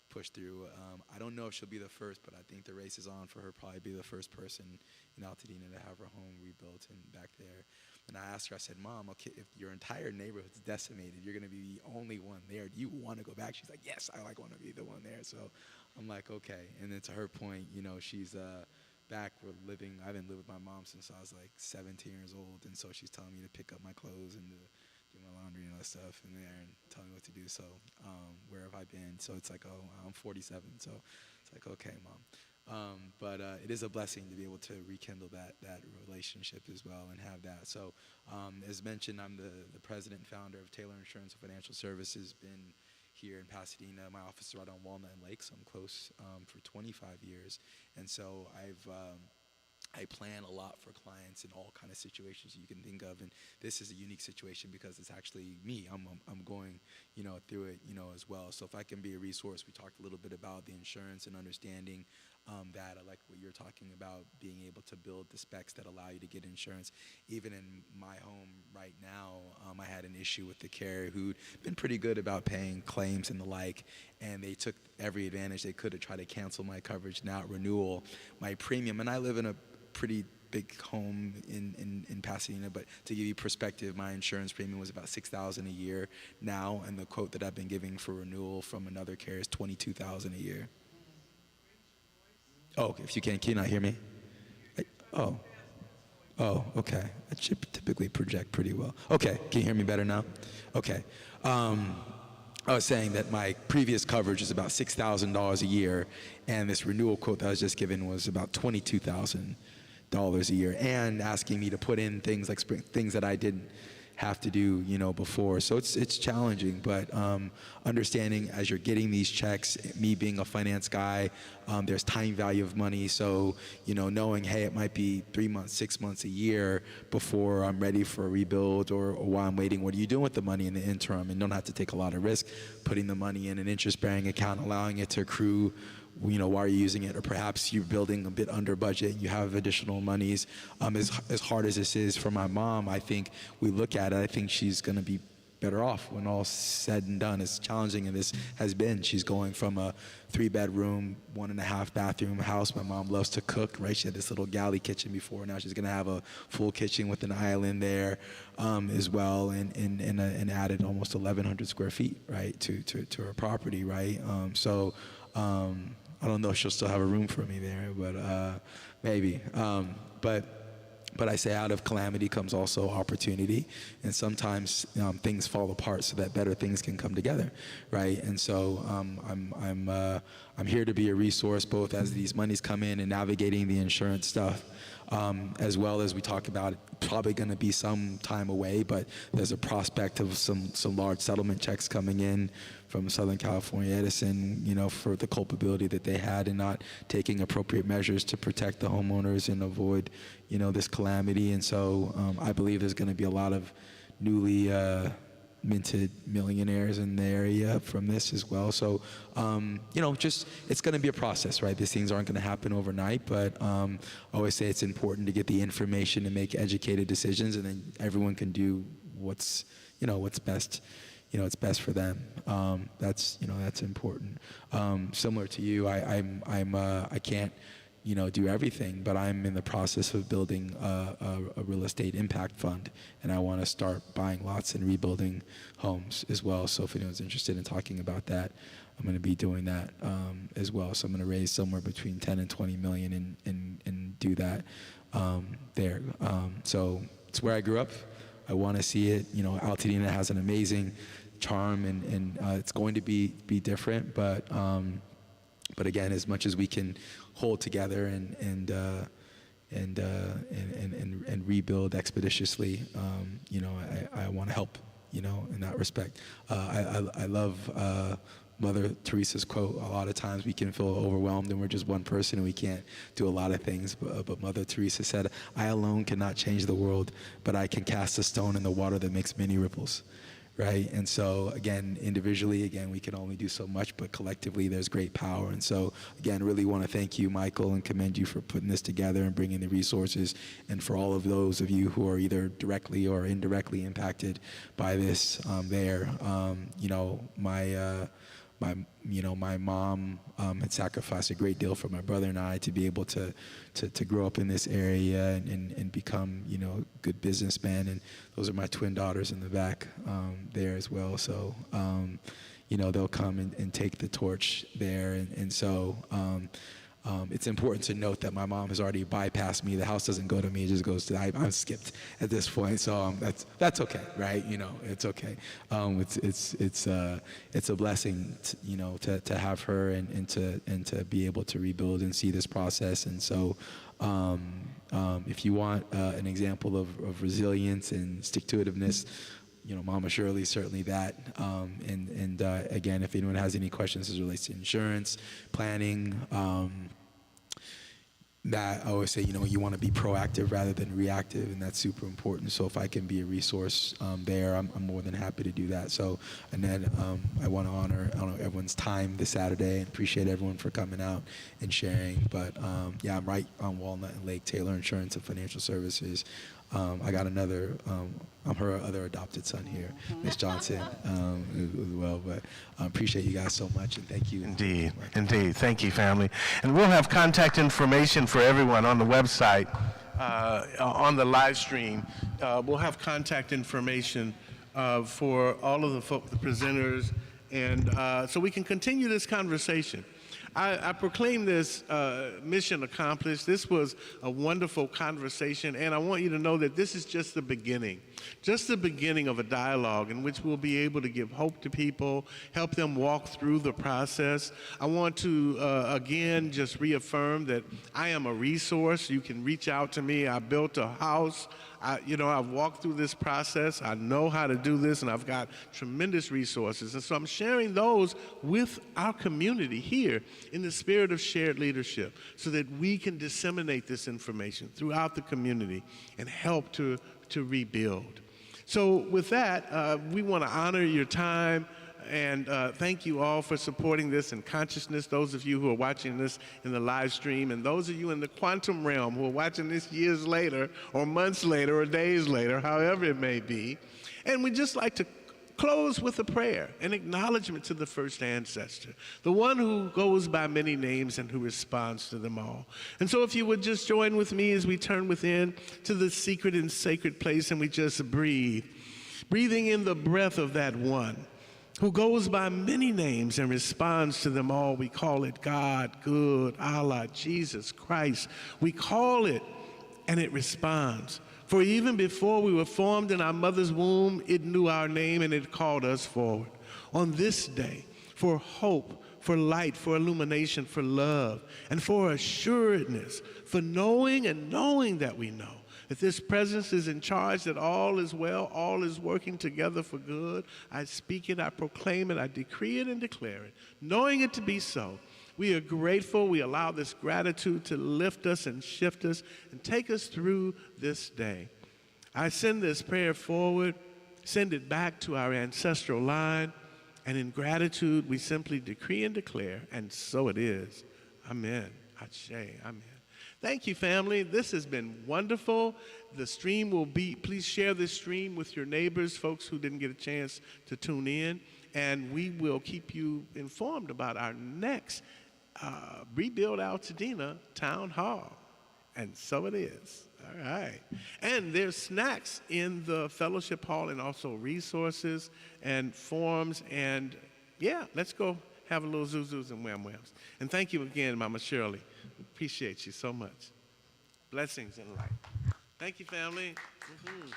push through. I don't know if she'll be the first, but I think the race is on for her. Probably be the first person in Altadena to have her home rebuilt and back there. And I asked her, I said, Mom, okay, if your entire neighborhood's decimated, you're going to be the only one there. Do you want to go back? She's like, yes, I want to be the one there. So I'm like, okay. And then to her point, she's back. I've been living with my mom since I was like 17 years old. And so she's telling me to pick up my clothes and to do my laundry and all that stuff in there and tell me what to do. So where have I been? So it's like, oh, I'm 47. So it's like, okay, Mom. But it is a blessing to be able to rekindle that relationship as well and have that. So as mentioned, I'm the president and founder of Taylor Insurance and Financial Services. Been here in Pasadena. My office is right on Walnut and Lake, so I'm close for 25 years. And so I plan a lot for clients in all kind of situations you can think of, and this is a unique situation because it's actually me. I'm going, through it, as well. So if I can be a resource, we talked a little bit about the insurance and understanding that. I like what you're talking about, being able to build the specs that allow you to get insurance. Even in my home right now, I had an issue with the carrier who'd been pretty good about paying claims and the like, and they took every advantage they could to try to cancel my coverage. Now at renewal, my premium, and I live in a pretty big home in Pasadena, but to give you perspective, my insurance premium was about $6,000 a year now, and the quote that I've been giving for renewal from another carrier is $22,000 a year. Oh, if you can you not hear me? Oh, okay. I typically project pretty well. Okay, can you hear me better now? Okay. I was saying that my previous coverage is about $6,000 a year, and this renewal quote that I was just given was about $22,000 a year, and asking me to put in things like things that I didn't have to do, before. So it's challenging, but understanding as you're getting these checks, me being a finance guy, there's time value of money. So, knowing, hey, it might be 3 months, 6 months, a year before I'm ready for a rebuild, or while I'm waiting, what are you doing with the money in the interim? And don't have to take a lot of risk, putting the money in an interest-bearing account, allowing it to accrue, while you're using it, or perhaps you're building a bit under budget and you have additional monies. As hard as this is for my mom, I think we look at it, I think she's going to be better off when all's said and done. As challenging as this has been, she's going from a 3-bedroom, 1.5 bathroom house. My mom loves to cook, right? She had this little galley kitchen before. Now she's going to have a full kitchen with an island there as well, and added almost 1,100 square feet, right, to her property, right? I don't know if she'll still have a room for me there, but maybe. But I say out of calamity comes also opportunity, and sometimes things fall apart so that better things can come together, right? And so I'm here to be a resource both as these monies come in and navigating the insurance stuff, as well as we talk about it, probably going to be some time away, but there's a prospect of some large settlement checks coming in from Southern California Edison, for the culpability that they had in not taking appropriate measures to protect the homeowners and avoid, this calamity. And so I believe there's going to be a lot of newly minted millionaires in the area from this as well. So, it's going to be a process, right? These things aren't going to happen overnight, but I always say it's important to get the information and make educated decisions, and then everyone can do what's best. It's best for them. That's important. Similar to you, I can't, do everything, but I'm in the process of building a real estate impact fund, and I want to start buying lots and rebuilding homes as well. So if anyone's interested in talking about that, I'm going to be doing that as well. So I'm going to raise somewhere between 10 and 20 million and do that there. So it's where I grew up. I want to see it. Altadena has an amazing charm, and it's going to be different, but again, as much as we can hold together and rebuild expeditiously, I want to help, in that respect. I love Mother Teresa's quote. A lot of times we can feel overwhelmed and we're just one person and we can't do a lot of things, but Mother Teresa said, "I alone cannot change the world, but I can cast a stone in the water that makes many ripples." Right? And so, again, individually, we can only do so much, but collectively there's great power. And so, again, really want to thank you, Michael, and commend you for putting this together and bringing the resources, and for all of those of you who are either directly or indirectly impacted by this my mom had sacrificed a great deal for my brother and I to be able to grow up in this area and become, good businessmen. And those are my twin daughters in the back there as well. So, they'll come and take the torch there. And so it's important to note that my mom has already bypassed me. The house doesn't go to me; it just goes to I'm skipped at this point. So that's okay, right? It's okay. It's a blessing, to have her and to be able to rebuild and see this process. And so, if you want an example of resilience and stick-to-itiveness, Mama Shirley is certainly that. And again, if anyone has any questions as it relates to insurance, planning, that I always say, you want to be proactive rather than reactive, and that's super important. So if I can be a resource there, I'm more than happy to do that. So, and then I want to honor everyone's time this Saturday, and appreciate everyone for coming out and sharing. But I'm right on Walnut and Lake, Taylor Insurance and Financial Services. I got another, I'm her other adopted son here, Miss Johnson, as well. But appreciate you guys so much, and thank you. Indeed. Thank you, family. And we'll have contact information for everyone on the website, on the live stream. We'll have contact information for all of the presenters, and so we can continue this conversation. I proclaim this mission accomplished. This was a wonderful conversation, and I want you to know that this is just the beginning. just the beginning of a dialogue in which we'll be able to give hope to people, help them walk through the process. I want to, again, just reaffirm that I am a resource. You can reach out to me. I built a house. I've walked through this process. I know how to do this, and I've got tremendous resources. And so I'm sharing those with our community here in the spirit of shared leadership so that we can disseminate this information throughout the community and help to rebuild. So with that, we want to honor your time. And thank you all for supporting this in consciousness, those of you who are watching this in the live stream, and those of you in the quantum realm who are watching this years later or months later or days later, however it may be. And we'd just like to close with a prayer, an acknowledgement to the first ancestor, the one who goes by many names and who responds to them all. And so if you would just join with me as we turn within to the secret and sacred place and we just breathe, breathing in the breath of that one who goes by many names and responds to them all. We call it God, good, Allah, Jesus Christ. We call it, and it responds. For even before we were formed in our mother's womb, it knew our name and it called us forward. On this day, for hope, for light, for illumination, for love, and for assuredness, for knowing and knowing that we know that this presence is in charge, that all is well, all is working together for good. I speak it, I proclaim it, I decree it and declare it, knowing it to be so. We are grateful. We allow this gratitude to lift us and shift us and take us through this day. I send this prayer forward, send it back to our ancestral line, and in gratitude, we simply decree and declare, and so it is. Amen. Ashe. Amen. Thank you, family. This has been wonderful. The stream will be, please share this stream with your neighbors, folks who didn't get a chance to tune in, and we will keep you informed about our next Rebuild Altadena Town Hall. And so it is. All right. And there's snacks in the fellowship hall and also resources and forms. And yeah, let's go have a little zoo-zoos and wham-whams. And thank you again, Mama Shirley. Appreciate you so much. Blessings and light. Thank you, family. Mm-hmm.